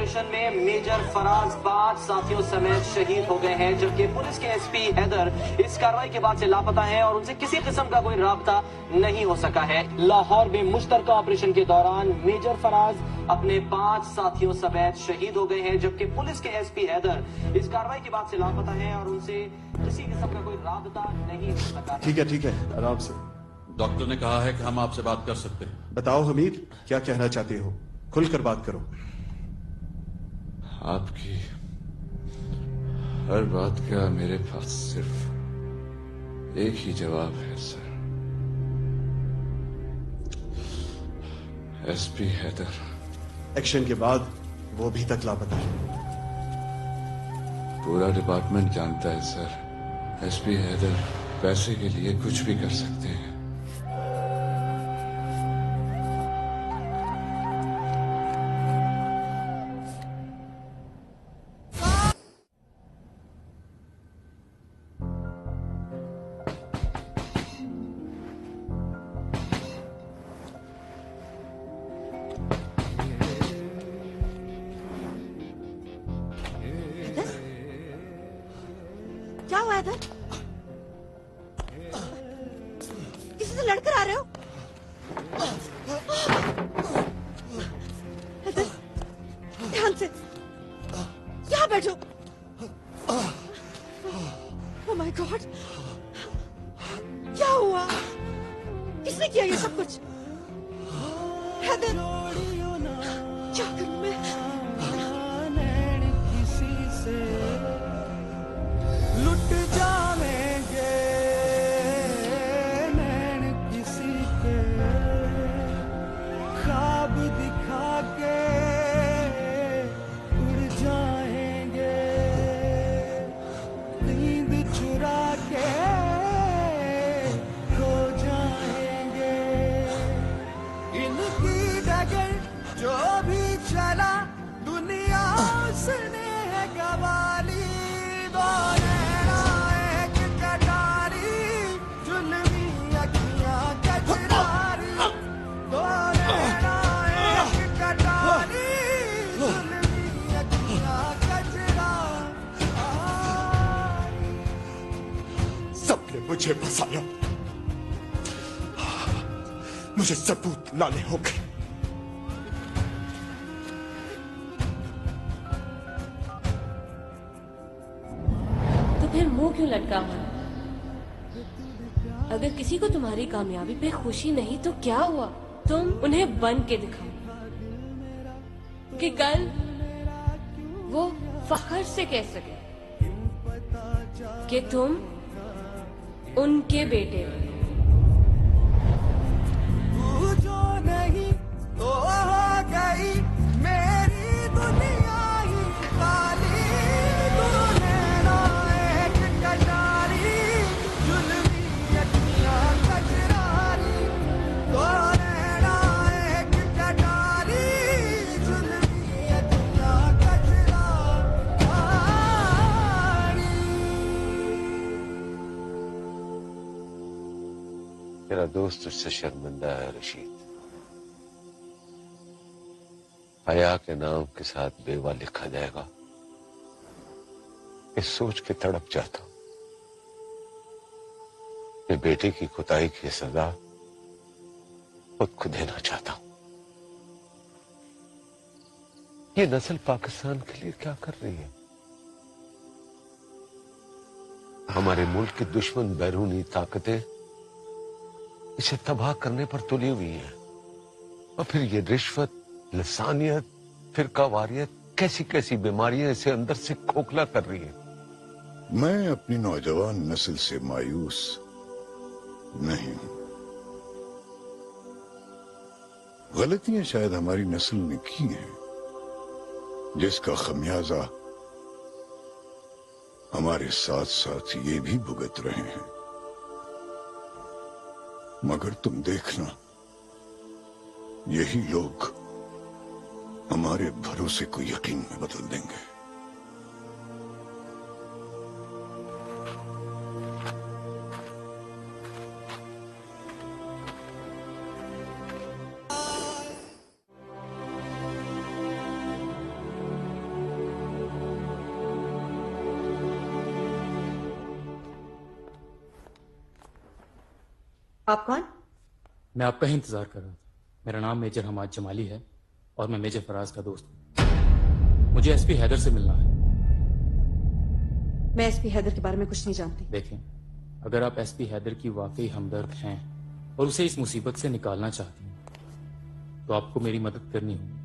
ऑपरेशन में मेजर फराज 5 साथियों समेत शहीद हो गए हैं, जबकि पुलिस के एसपी हैदर इस कार्रवाई के बाद से लापता हैं और उनसे किसी किस्म का कोई राब्ता नहीं हो सका है। लाहौर में मुश्तरका ऑपरेशन के दौरान मेजर फराज अपने 5 साथियों समेत शहीद हो गए हैं, जबकि पुलिस के एसपी हैदर इस कार्रवाई के बाद से लापता हैं और उनसे किसी किस्म का कोई राब्ता नहीं हो सका। ठीक है, आराम से। डॉक्टर ने कहा है कि हम आपसे बात कर सकते हैं। बताओ हमीद, क्या कहना चाहते हो? खुलकर बात करो। आपकी हर बात का मेरे पास सिर्फ एक ही जवाब है सर। एसपी हैदर एक्शन के बाद वो भी तक लापता है। पूरा डिपार्टमेंट जानता है सर, एसपी हैदर पैसे के लिए कुछ भी कर सकते हैं। क्या हुआ इधर? किसी से लड़कर आ रहे हो? इधर ध्यान से, यहाँ बैठो। ओह माय गॉड, क्या हुआ? किसने किया ये सब कुछ? हैदर, क्या करूं मैं? किसी से लुट जाएंगे नैन किसी के, ख्वाब दिखा के उड़ जाएंगे, नींद चुरा के खो जाएंगे। इनकी डगर जो भी चला दुनिया उसने है गवाली। दो नैना एक कटारी, जुल्मी अखियां कजरारी। दो नैना एक कटारी, जुल्मी अखियां कजरारी। सबने मुझे फंसाया, मुझे सबूत लाने होंगे। तो फिर मुंह क्यों लटका हुआ है? अगर किसी को तुम्हारी कामयाबी पे खुशी नहीं तो क्या हुआ? तुम उन्हें बन के दिखाओ कि कल वो फख्र से कह सके कि तुम उनके बेटे हो। तू जो नहीं तो हो गई मेरी दुनिया ही खाली। तू नैना एक कटारी, जुल्मी अखियां कजरारी। तू नैना एक कटारी, जुल्मी अखियां कजरारी। मेरा दोस्त उससे शर्मिंदा है रशीद। हया के नाम के साथ बेवा लिखा जाएगा, इस सोच के तड़प जाता हूं। मैं बेटे की कुताई की सजा खुद को देना चाहता हूं। ये नस्ल पाकिस्तान के लिए क्या कर रही है? हमारे मुल्क की दुश्मन बैरूनी ताकतें इसे तबाह करने पर तुली हुई है, और फिर ये रिश्वत, लसानियत, फिरकावारियत, कैसी कैसी बीमारियां इसे अंदर से खोखला कर रही है। मैं अपनी नौजवान नस्ल से मायूस नहीं हूं। गलतियां शायद हमारी नस्ल ने की हैं, जिसका खमियाजा हमारे साथ साथ ये भी भुगत रहे हैं। मगर तुम देखना, यही लोग हमारे भरोसे को यकीन में बदल देंगे। आप कौन? मैं आपका ही इंतजार कर रहा था। मेरा नाम मेजर हमाद जमाली है और मैं मेजर फराज का दोस्त हूँ। मुझे एसपी हैदर से मिलना है। मैं एसपी हैदर के बारे में कुछ नहीं जानती। देखें, अगर आप एसपी हैदर की वाकई हमदर्द हैं और उसे इस मुसीबत से निकालना चाहती हैं तो आपको मेरी मदद करनी होगी।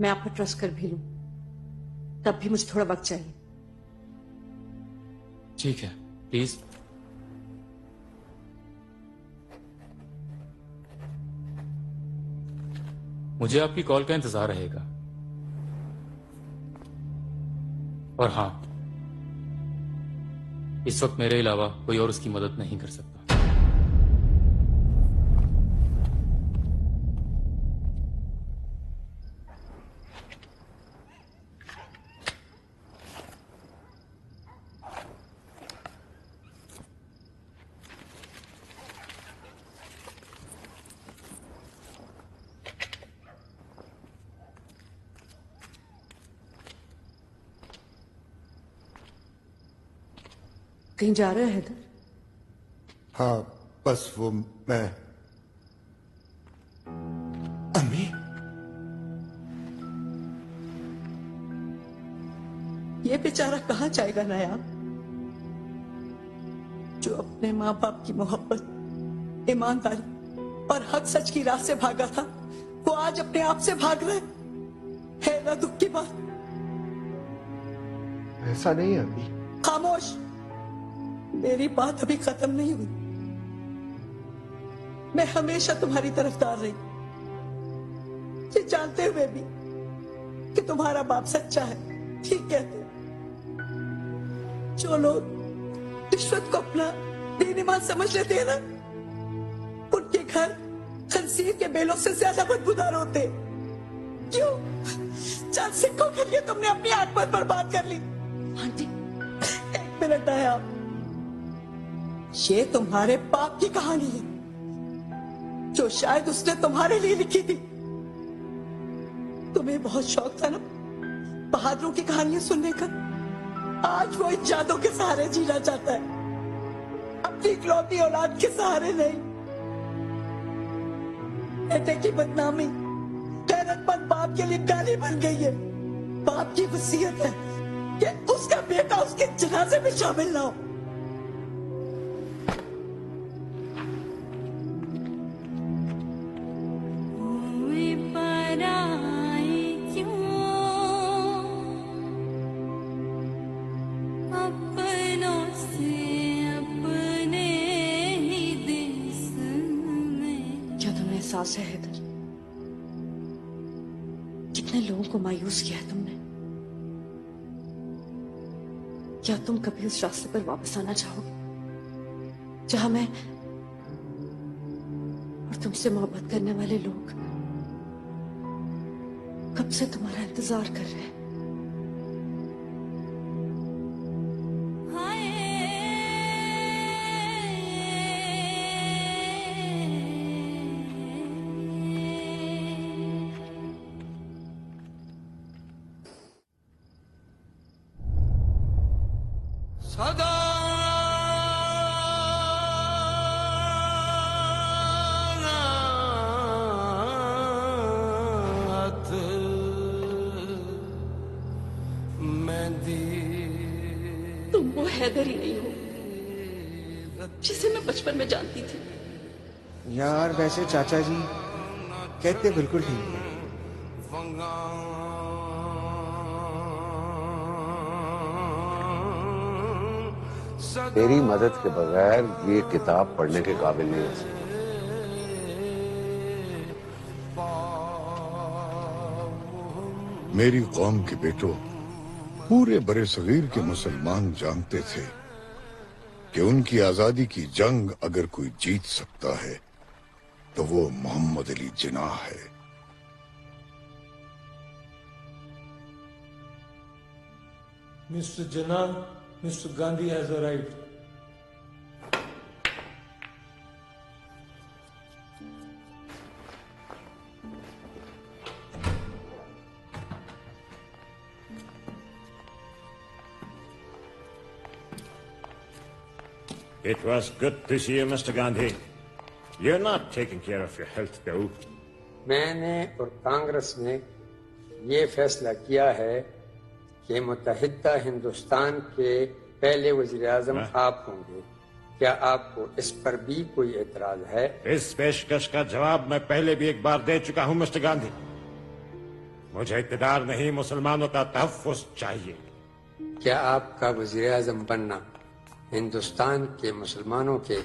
मैं आप पर ट्रस्ट कर भी लूं, तब भी मुझे थोड़ा वक्त चाहिए। ठीक है, प्लीज। मुझे आपकी कॉल का इंतजार रहेगा। और हां, इस वक्त मेरे अलावा कोई और उसकी मदद नहीं कर सकता। कहीं जा रहे हो हैदर? हाँ, बस वो मैं। अम्मी, ये बेचारा कहाँ जाएगा नायाब, जो अपने माँ बाप की मोहब्बत, ईमानदारी और हक सच की राह से भागा था, वो आज अपने आप से भाग रहे है ना दुख की बात। ऐसा नहीं है अम्मी। खामोश, मेरी बात अभी खत्म नहीं हुई। मैं हमेशा तुम्हारी तरफदार रही, ये जानते हुए भी कि तुम्हारा बाप सच्चा है। ठीक कहते जो लोग रिश्वत को अपना दीन ईमान समझ लेते हैं ना, उनके घर खंसीर के बेलों से ज्यादा बदबूदार होते। क्यों? चंद सिक्कों के लिए तुमने अपनी आत्मा बर्बाद कर ली। आंटी, एक मिनट आया। ये तुम्हारे बाप की कहानी है, जो शायद उसने तुम्हारे लिए लिखी थी। तुम्हें बहुत शौक था ना बहादुरों की कहानियां सुनने का। आज वो इन यादों के सहारे जीना चाहता है, अपनी इकलौती औलाद के सहारे नहीं। बेटे की बदनामी गैरतमंद बाप के लिए गाली बन गई है। बाप की वसीयत है कि उसका बेटा उसके जनाजे में शामिल ना हो। एहसास है हैदर, कितने लोगों को मायूस किया है तुमने। क्या तुम कभी उस रास्ते पर वापस आना चाहोगे जहां मैं और तुमसे मोहब्बत करने वाले लोग कब से तुम्हारा इंतजार कर रहे हैं? सदा तुम वो हैदर ही नहीं हो जिसे मैं बचपन में जानती थी। यार वैसे चाचा जी कहते बिल्कुल ठीक है। तेरी मदद के बगैर ये किताब पढ़ने के काबिल नहीं हो सकती। मेरी कौम के बेटों, पूरे बड़े सगीर के मुसलमान जानते थे कि उनकी आजादी की जंग अगर कोई जीत सकता है तो वो मोहम्मद अली जिन्नाह है। Mr. Jinnah, Mr. Gandhi has arrived. It was good to see you, Mr. Gandhi. You're not taking care of your health, though. मैंने और कांग्रेस ने ये फैसला किया है कि मुत्तहिदा हिंदुस्तान के पहले वज़ीर आज़म आप होंगे। क्या आपको इस पर भी कोई एतराज है? इस पेशकश का जवाब मैं पहले भी एक बार दे चुका हूं, मिस्टर गांधी। मुझे इक़्तिदार नहीं, मुसलमानों का तहफ़्फ़ुज़ चाहिए। क्या आपका वज़ीर आज़म बनना हिंदुस्तान के मुसलमानों के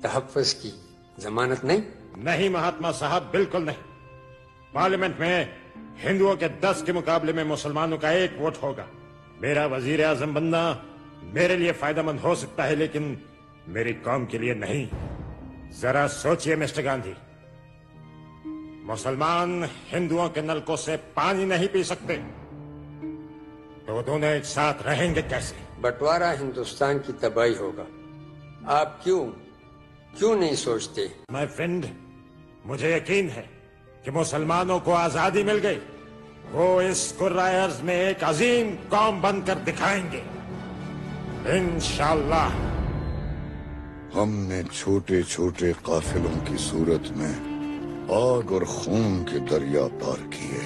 तहफ़्फ़ुज़ की जमानत नहीं? नहीं महात्मा साहब, बिल्कुल नहीं। पार्लियामेंट में हिंदुओं के 10 के मुकाबले में मुसलमानों का 1 वोट होगा। मेरा वजीर आजम बनना मेरे लिए फायदेमंद हो सकता है, लेकिन मेरी कौम के लिए नहीं। जरा सोचिए मिस्टर गांधी, मुसलमान हिंदुओं के नलकों से पानी नहीं पी सकते, तो दोनों एक साथ रहेंगे कैसे? बंटवारा हिंदुस्तान की तबाही होगा। आप क्यों नहीं सोचते? माय फ्रेंड, मुझे यकीन है कि मुसलमानों को आजादी मिल गई। वो इस कुर्राए अर्ज़ में एक अजीम कौम बनकर दिखाएंगे, इंशाअल्लाह। हमने छोटे छोटे काफिलों की सूरत में आग और खून के दरिया पार किए।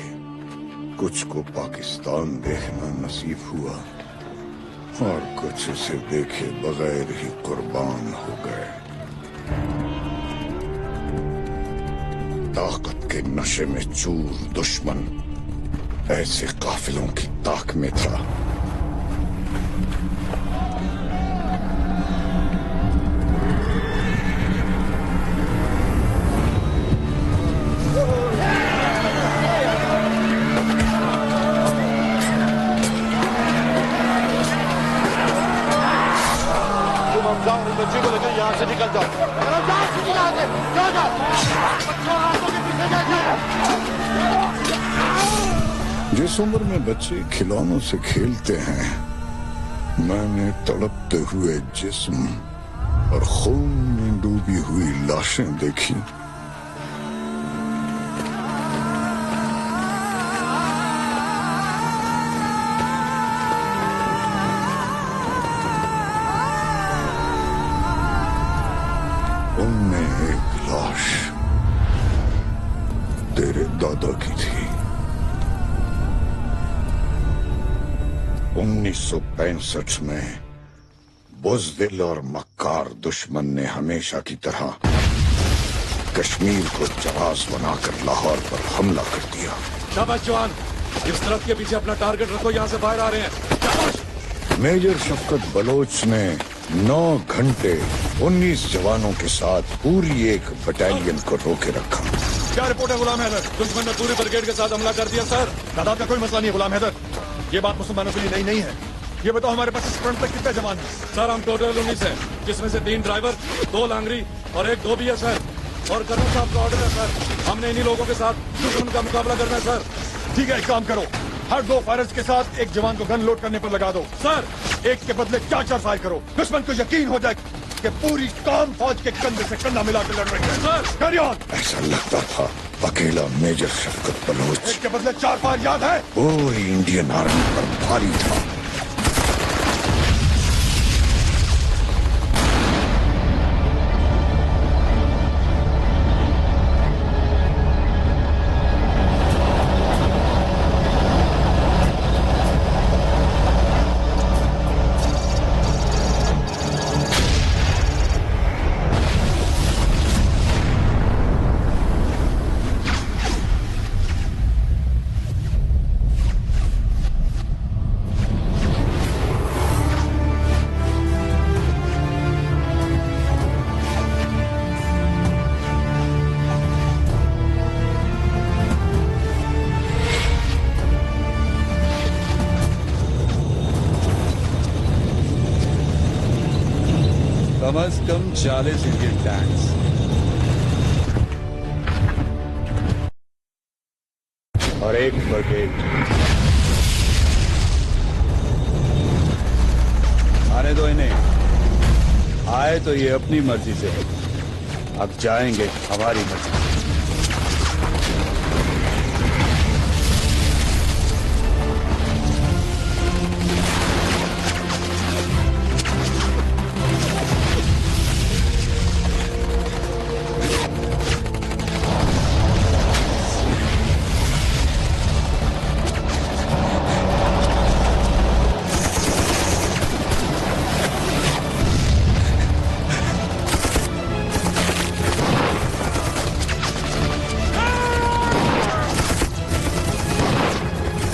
कुछ को पाकिस्तान देखना नसीब हुआ और कुछ इसे देखे बगैर ही कुर्बान हो गए। ताकत के नशे में चूर दुश्मन ऐसे काफिलों की ताक में था। बच्ची को लेकर यहाँ से निकल जाओ। जाओ जाओ। जिस उम्र में बच्चे खिलौनों से खेलते हैं, मैंने तड़पते हुए जिस्म और खून में डूबी हुई लाशें देखी। उनमें एक लाश तेरे दादा की थी। 1965 में बुज़दिल और मक्कार दुश्मन ने हमेशा की तरह कश्मीर को जहाज बनाकर लाहौर पर हमला कर दिया। शाबाश जवान, इस तरफ के पीछे अपना टारगेट रखो, यहाँ से फायर आ रहे हैं। शाबाश। मेजर शफकत बलोच ने 9 घंटे 19 जवानों के साथ पूरी एक बटालियन को रोके रखा। क्या रिपोर्ट है गुलाम हैदर? दुश्मन ने पूरी ब्रिगेड के साथ हमला कर दिया सर। तादाद का कोई मसला नहीं है गुलाम हैदर, ये बात मुसलमानों के लिए नई नहीं है। ये बताओ हमारे पास इस फ्रंट पे कितने जवान हैं? सर हम टोटल 19 हैं, जिसमें से 3 ड्राइवर, 2 लांगरी और 1 धोबी है सर। और कर्नल साहब का ऑर्डर है सर, हमने इन्हीं लोगों के साथ दुश्मन का मुकाबला करना है सर। ठीक है, एक काम करो, हर 2 फायर्स के साथ एक जवान को गन लोड करने पर लगा दो सर। एक के बदले 4-4 फायर करो। दुश्मन को यकीन हो जाए कि पूरी कौम फौज के कंधे से कंधा मिलाकर लड़ रही है सर। Carry on. ऐसा लगता था अकेला मेजर शफकत बलोच एक के बदले 4 फायर, याद है? पूरी इंडियन आर्मी पर भारी था। कम से कम 40 इंडियन टैंक्स और 1 ब्रिगेड। आने दो इन्हें, आए तो ये अपनी मर्जी से, अब जाएंगे हमारी मर्जी से।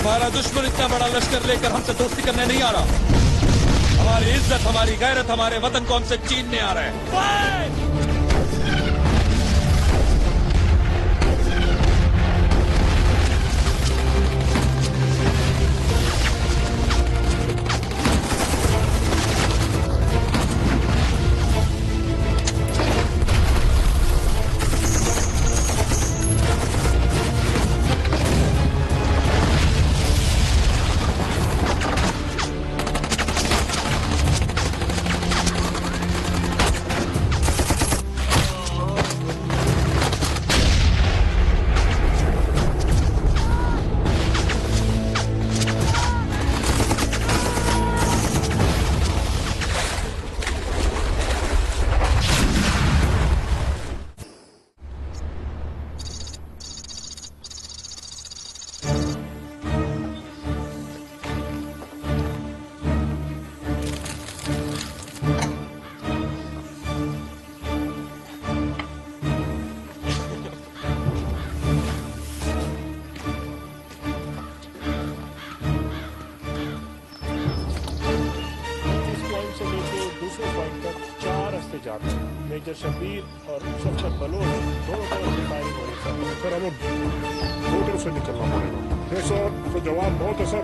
हमारा दुश्मन इतना बड़ा लश्कर लेकर हमसे दोस्ती करने नहीं आ रहा। हमारी इज्जत, हमारी गैरत, हमारे वतन को हमसे छीनने आ रहा है। मेजर शबीर और शफकत बलोच दोनों तरफ से फायरिंग हो रही है सर। हमें दो तरफ से निकलना पड़ेगा सर। तो जवाब बहुत है sir.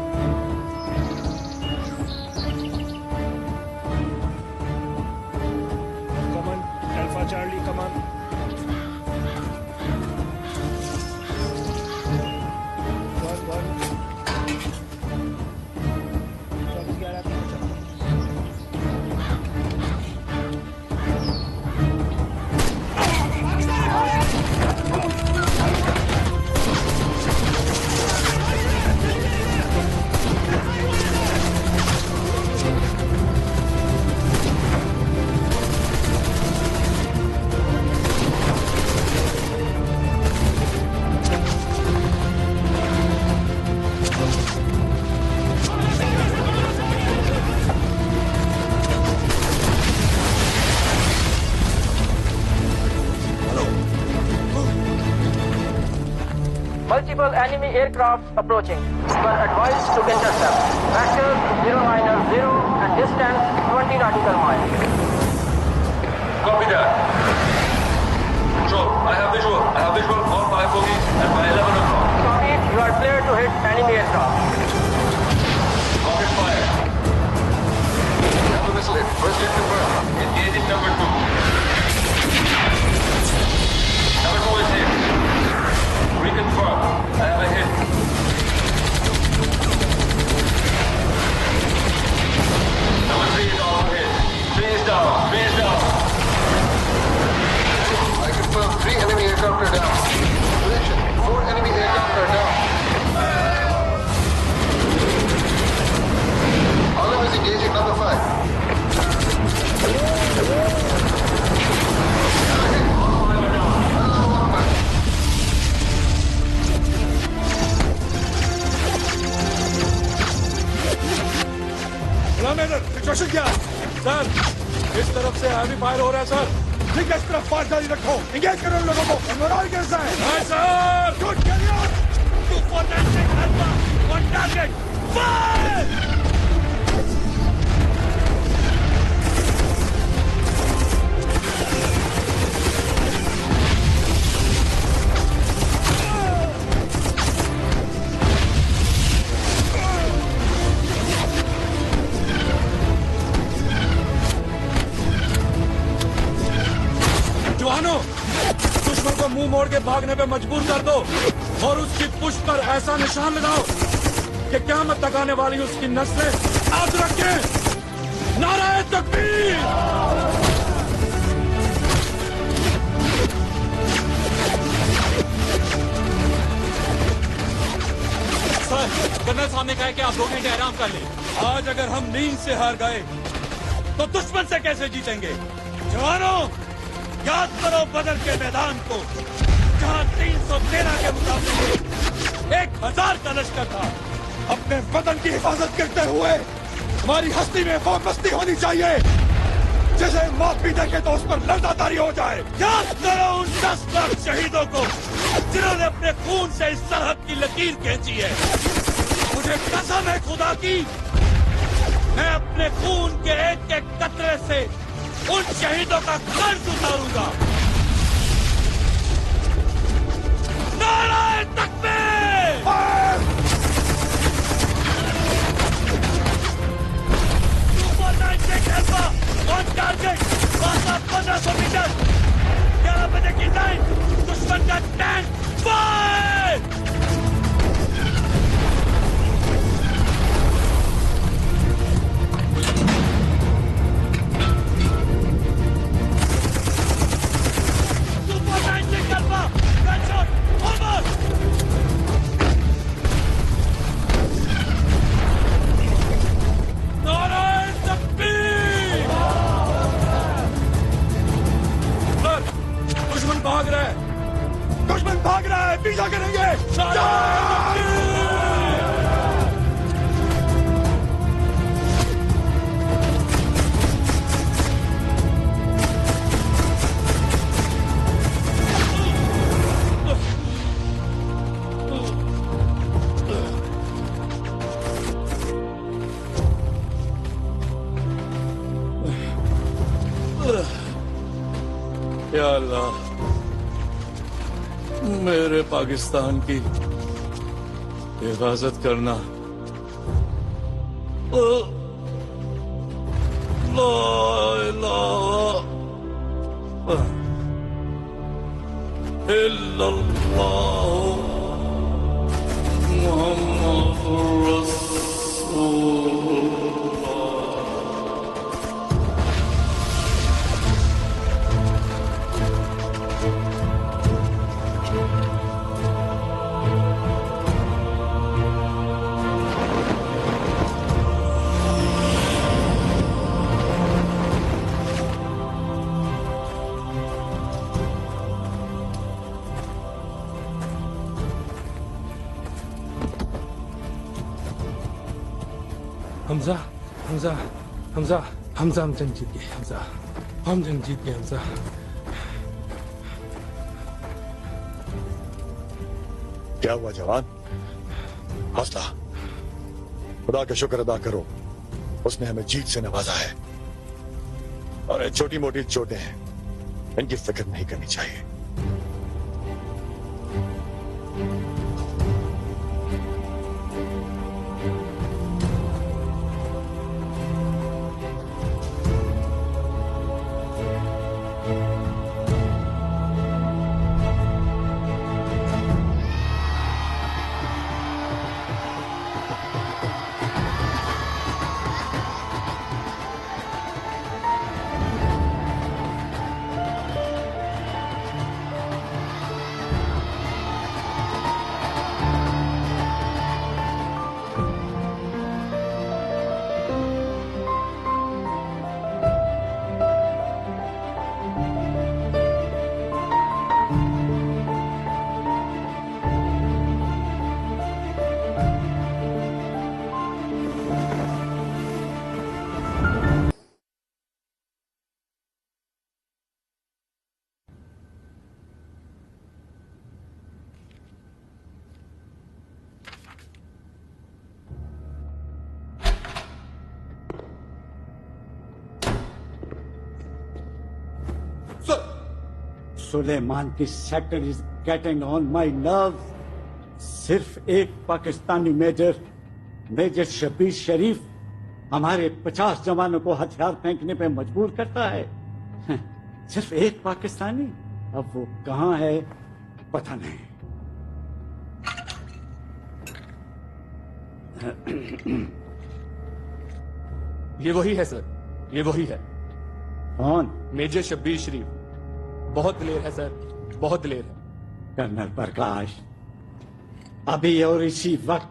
Come on alpha Charlie come on. Multiple enemy aircraft approaching. You are advised to intercept. Vector 090 and distance 20 nautical miles. Copy that. Control, I have visual. I have visual on 5 bogies and by 11 o'clock. Copy, you are clear to hit enemy aircraft. Rocket fire. Have a missile hit. First hit confirmed. Engaging number 2. Number 2 is hit. Reconfirm. I have a hit. Number 3 is also hit. 3 is down. 3 is down. I confirm 3 enemy aircraft are down. Position. 4 enemy aircraft are down. Olive is engaging number 5. Situation क्या है? Sir, इस तरफ से heavy fire हो रहा है sir. ठीक है, इस तरफ फायर जारी रखो। एंगेज करो लोगों को। मोराल कैसा है? हां sir. Good carry on. 249 alpha on target. Fire! दुश्मन को मुंह मोड़ के भागने पे मजबूर कर दो और उसकी पुष्प पर ऐसा निशान लगाओ कि क़यामत तक आने वाली उसकी नस्लें याद रखें। नाराए तकबीर। सर, कर्नल साहब ने कहा है कि आप 2 घंटे आराम कर लें। आज अगर हम नींद से हार गए तो दुश्मन से कैसे जीतेंगे? जवानों, याद करो बदर के मैदान को, जहां 313 के मुकाबले 1000 का लश्कर था। अपने वतन की हिफाजत करते हुए हमारी हस्ती में वो मस्ती होनी चाहिए जैसे मौत भी देखे तो उस पर लड़ातारी हो जाए। याद करो उन 10 लाख शहीदों को जिन्होंने अपने खून से इस सरहद की लकीर खींची है। मुझे कसम है खुदा की, मैं अपने खून के एक एक कतरे से उन शहीदों का कर्ज उतारूंगा। नाराए तकबीर! सुपर 96 अल्फा ऑन टारगेट, फासला 1500 मीटर, 11 बजे की टाइम, दुश्मन का tank fire! Super 96 alpha, gunshot, over! Narayan तकबीर! दुश्मन भाग रहा है, दुश्मन भाग रहा है, पीछा करेंगे। या अल्लाह, मेरे पाकिस्तान की हिफाजत करना। ला इलाहा इल्लल्लाह मुहम्मदुर रसूलुल्लाह। हमजा, हमजा, हमजा, हमजा, हम जंग जीत गए। हमजा, हम जंग जीत गए। हमजा, क्या हुआ जवान? हौसला, खुदा का शुक्र अदा करो, उसने हमें जीत से नवाजा है। और ये छोटी मोटी चोटें हैं, इनकी फिक्र नहीं करनी चाहिए। सुलेमान की sector is getting on my nerve. सिर्फ एक पाकिस्तानी मेजर शबीर शरीफ हमारे 50 जवानों को हथियार फेंकने पे मजबूर करता है। सिर्फ एक पाकिस्तानी, अब वो कहां है पता नहीं। ये वही है सर, ये वही है। कौन? मेजर शब्बीर शरीफ। बहुत दिलेर है सर, बहुत दिलेर है। कर्नल प्रकाश, अभी और इसी वक्त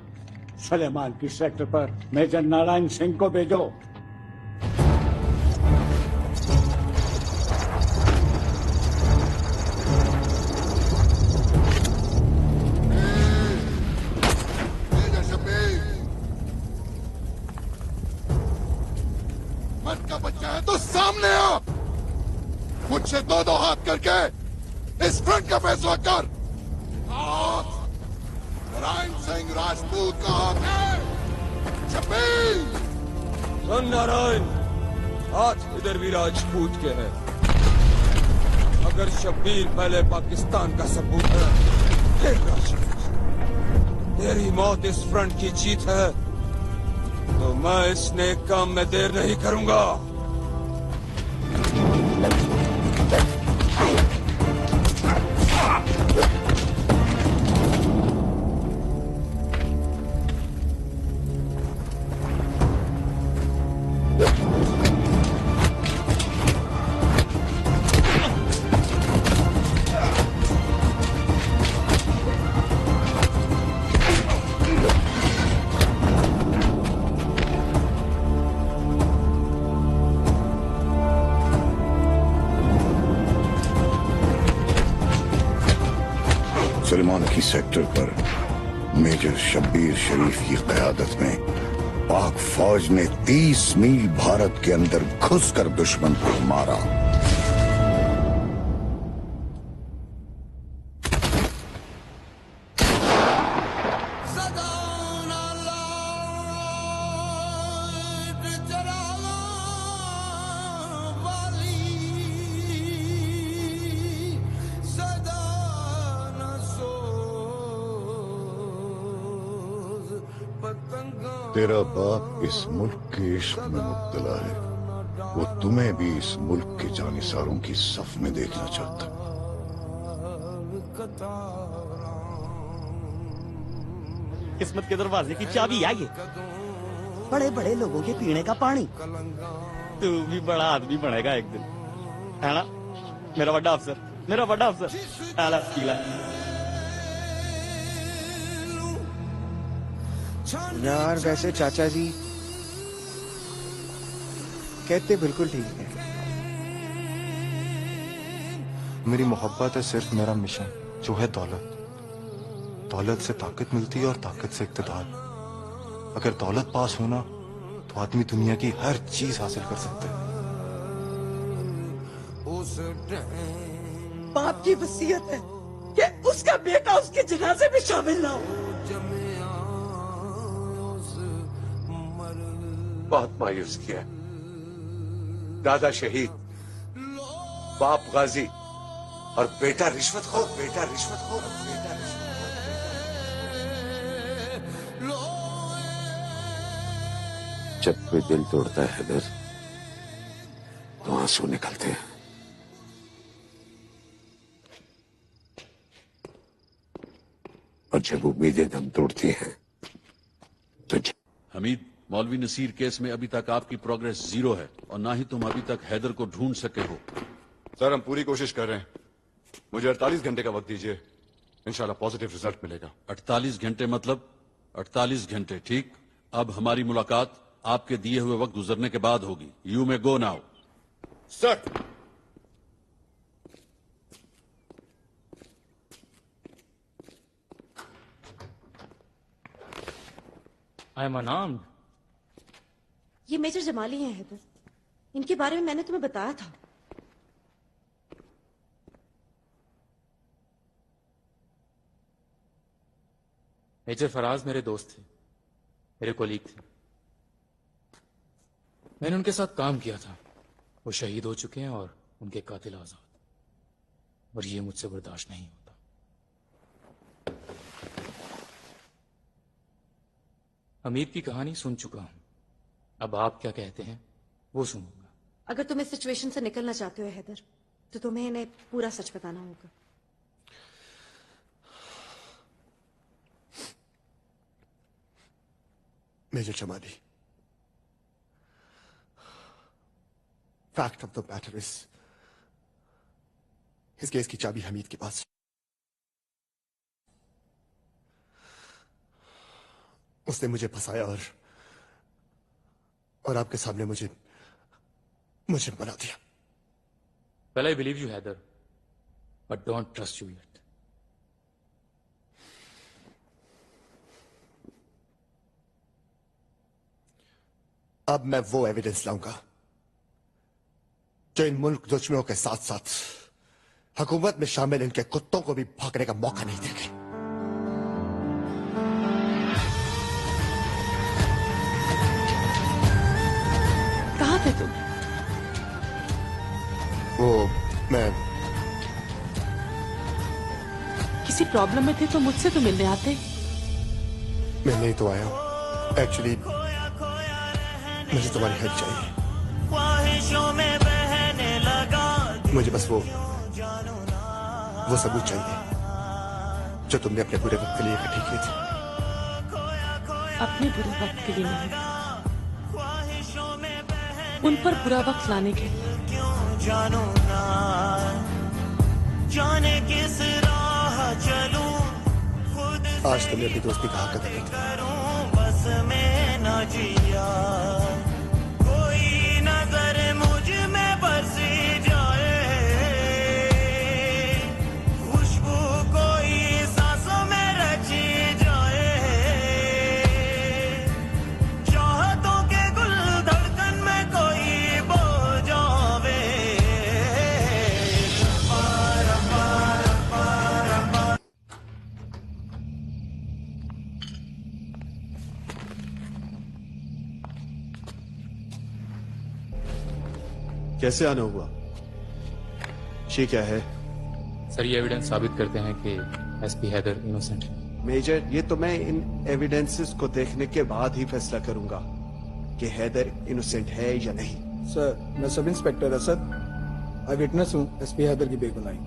सलेमान की सेक्टर पर मेजर नारायण सिंह को भेजो। मन का बच्चा है तो सामने आ, मुझसे दो हाथ करके इस फ्रंट का फैसला कर। नारायण सिंह राजपूत का हाथ है। नारायण, हाथ इधर भी राजपूत के हैं। अगर शब्बीर पहले पाकिस्तान का सबूत है, फिर राजपूत। तेरी मौत इस फ्रंट की जीत है, तो मैं इस नेक काम में देर नहीं करूंगा। सलमान की सेक्टर पर मेजर शब्बीर शरीफ की क़यादत में पाक फौज ने 30 मील भारत के अंदर घुसकर दुश्मन को मारा। तेरा बाप इस मुल्क के इश्क में मुब्तला है। वो तुम्हें भी इस मुल्क के जानिसारों की सफ में देखना चाहता। किस्मत के दरवाजे की चाबी है ये। बड़े बड़े लोगों के पीने का पानी। तू भी बड़ा आदमी बनेगा एक दिन, है ना मेरा बड़ा अफसर, मेरा बड़ा अफसर। आला सीला। यार वैसे चाचा जी कहते बिल्कुल ठीक है। मेरी मोहब्बत है सिर्फ मेरा मिशन, जो है दौलत। दौलत से ताकत मिलती है और ताकत से इक़्तिदार। अगर दौलत पास हो ना तो आदमी दुनिया की हर चीज हासिल कर सकता है। बाप की वसीयत है कि उसका बेटा उसके जनाजे में शामिल ना हो। बहुत मायूस किया। दादा शहीद, बाप गाजी और बेटा रिश्वतखोर, बेटा रिश्वतखोर, बेटा रिश्वतखोर। जब कोई दिल तोड़ता है हैदर तो आंसू निकलते हैं। और जब उम्मीदें दम तोड़ती हैं तो हमीद, मौलवी नसीर केस में अभी तक आपकी प्रोग्रेस 0 है और ना ही तुम अभी तक हैदर को ढूंढ सके हो। सर हम पूरी कोशिश कर रहे हैं। मुझे 48 घंटे का वक्त दीजिए, इंशाल्लाह पॉजिटिव रिजल्ट मिलेगा। 48 घंटे मतलब 48 घंटे, ठीक। अब हमारी मुलाकात आपके दिए हुए वक्त गुजरने के बाद होगी। You may go now. Sir I am unarmed. ये मेजर जमाली हैं हैदर, इनके बारे में मैंने तुम्हें बताया था। मेजर फराज मेरे दोस्त थे, मेरे कोलीग थे। मैंने उनके साथ काम किया था। वो शहीद हो चुके हैं और उनके कातिल आजाद, और ये मुझसे बर्दाश्त नहीं होता। अमीर की कहानी सुन चुका हूं, अब आप क्या कहते हैं वो सुनूंगा। अगर तुम इस सिचुएशन से निकलना चाहते हो हैदर, तो तुम्हें इन्हें पूरा सच बताना होगा। Major Jamali, fact of the matter इस केस की चाबी हमीद के पास। उसने मुझे फंसाया और आपके सामने मुझे बना दिया। Well, I believe you, Heather, but don't trust you yet. अब मैं वो एविडेंस लाऊंगा जो इन मुल्क दुश्मनों के साथ साथ हुकूमत में शामिल इनके कुत्तों को भी भागने का मौका नहीं देंगे। प्रॉब्लम में थे तो मुझसे तो मिलने आते। मैं नहीं तो आया हूँ। एक्चुअली मुझे तुम्हारी हेल्प चाहिए। मुझे बस वो सबूत चाहिए जो तुमने अपने बुरे वक्त के लिए इकट्ठे किए थे। अपने बुरे वक्त के लिए नहीं, उन पर बुरा वक्त लाने के लिए। जाने किस राह चलूं, आज तुमने अपनी दोस्ती कहा कदर की। बस में न जिया, कोई नजर मुझ में बसी जाए, खुशबू कोई सांसों में रची जाए, चाहतों के गुल धड़कन में कोई बो जावे। कैसे आना हुआ? ये क्या है? सर ये एविडेंस साबित करते हैं कि एसपी हैदर इनोसेंट है। मेजर, ये तो मैं इन एविडेंसेस को देखने के बाद ही फैसला करूंगा कि हैदर इनोसेंट है या नहीं। सर, मैं सब इंस्पेक्टर असद, आई विटनेस हूँ एसपी हैदर की बेगुनाही।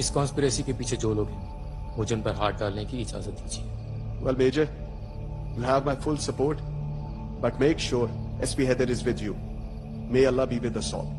इस कॉन्स्पिरेसी के पीछे जो लोग हैं मुझे उन पर हाथ डालने की इजाजत दीजिए। Well, Major, you have my full support, but make sure SP Haider is with you. May Allah be with us all.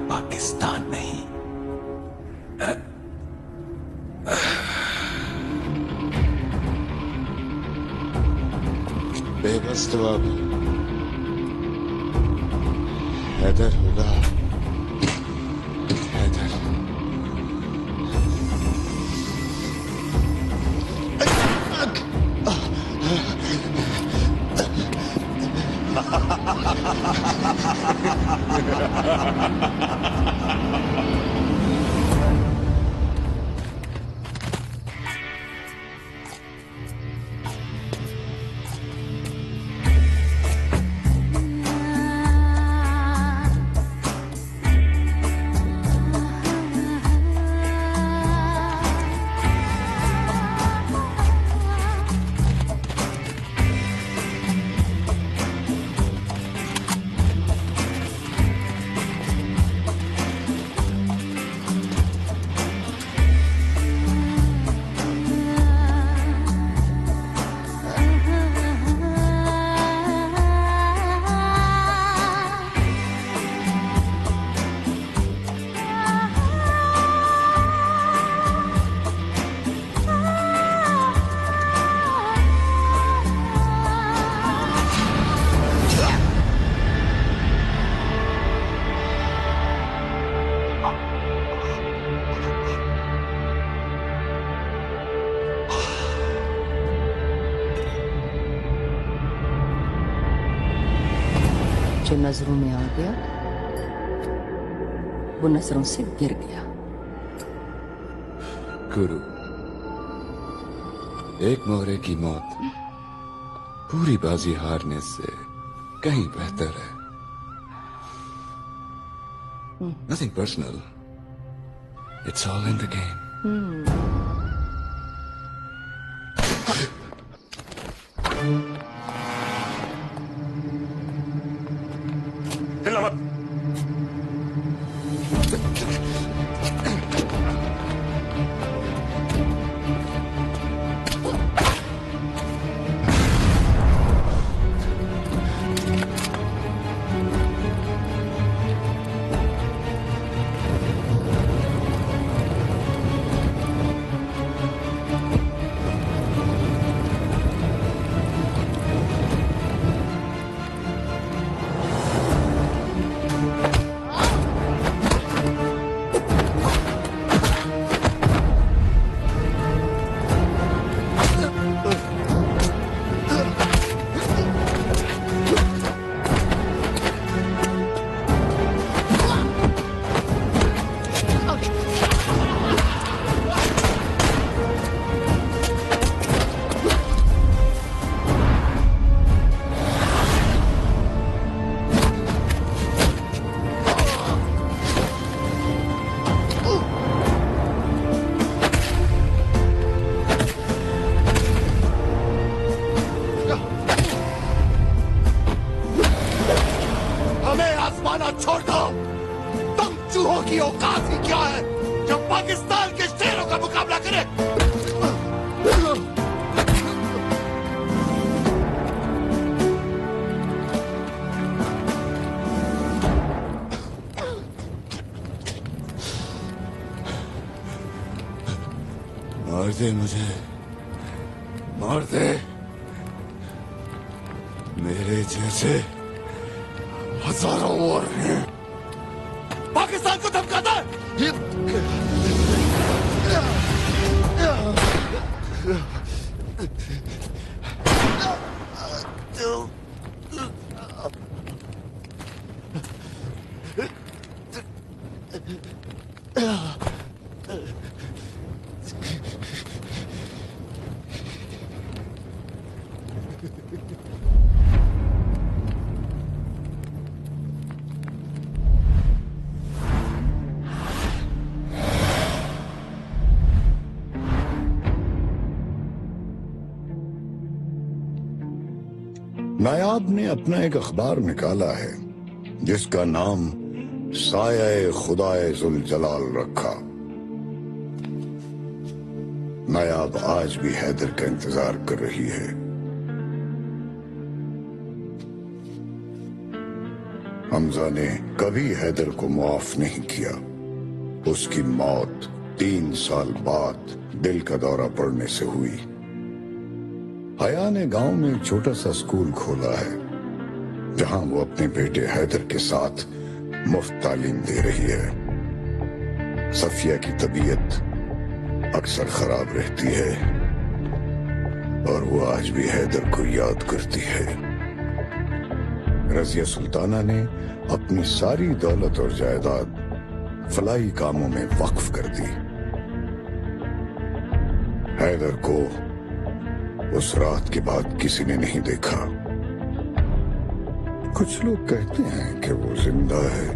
Pakistan नहीं। बेबस तो अब हैदर होगा। हैदर जो नजरों में आ गया वो नजरों से गिर गया। गुरु, एक मोहरे की मौत पूरी बाजी हारने से कहीं बेहतर है। Nothing personal, It's all in the game. हिलना मत। हमें आसमाना छोड़ दो। तुम चूहों की औकात ही क्या है जो पाकिस्तान के शेरों का मुकाबला करे। मार दे मुझे, मार दे। मेरे जैसे हजारों और हैं। पाकिस्तान को धमकाता है। नायाब ने अपना एक अखबार निकाला है जिसका नाम साया खुदाए जुल जलाल रखा। नायाब आज भी हैदर का इंतजार कर रही है। हमजा ने कभी हैदर को माफ नहीं किया। उसकी मौत 3 साल बाद दिल का दौरा पड़ने से हुई। हया ने गांव में एक छोटा सा स्कूल खोला है जहां वो अपने बेटे हैदर के साथ मुफ्त तालीम दे रही है। सफिया की तबीयत अक्सर खराब रहती है और वो आज भी हैदर को याद करती है। रजिया सुल्ताना ने अपनी सारी दौलत और जायदाद फलाही कामों में वक्फ कर दी। हैदर को उस रात के बाद किसी ने नहीं देखा। कुछ लोग कहते हैं कि वो जिंदा है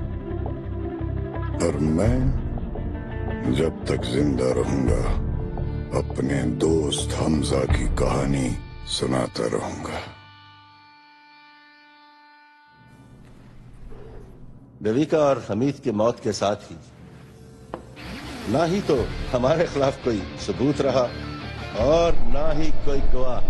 और मैं जब तक जिंदा रहूंगा अपने दोस्त हमजा की कहानी सुनाता रहूंगा। देविका और हमीद की मौत के साथ ही ना ही तो हमारे खिलाफ कोई सबूत रहा और ना ही कोई गवाह।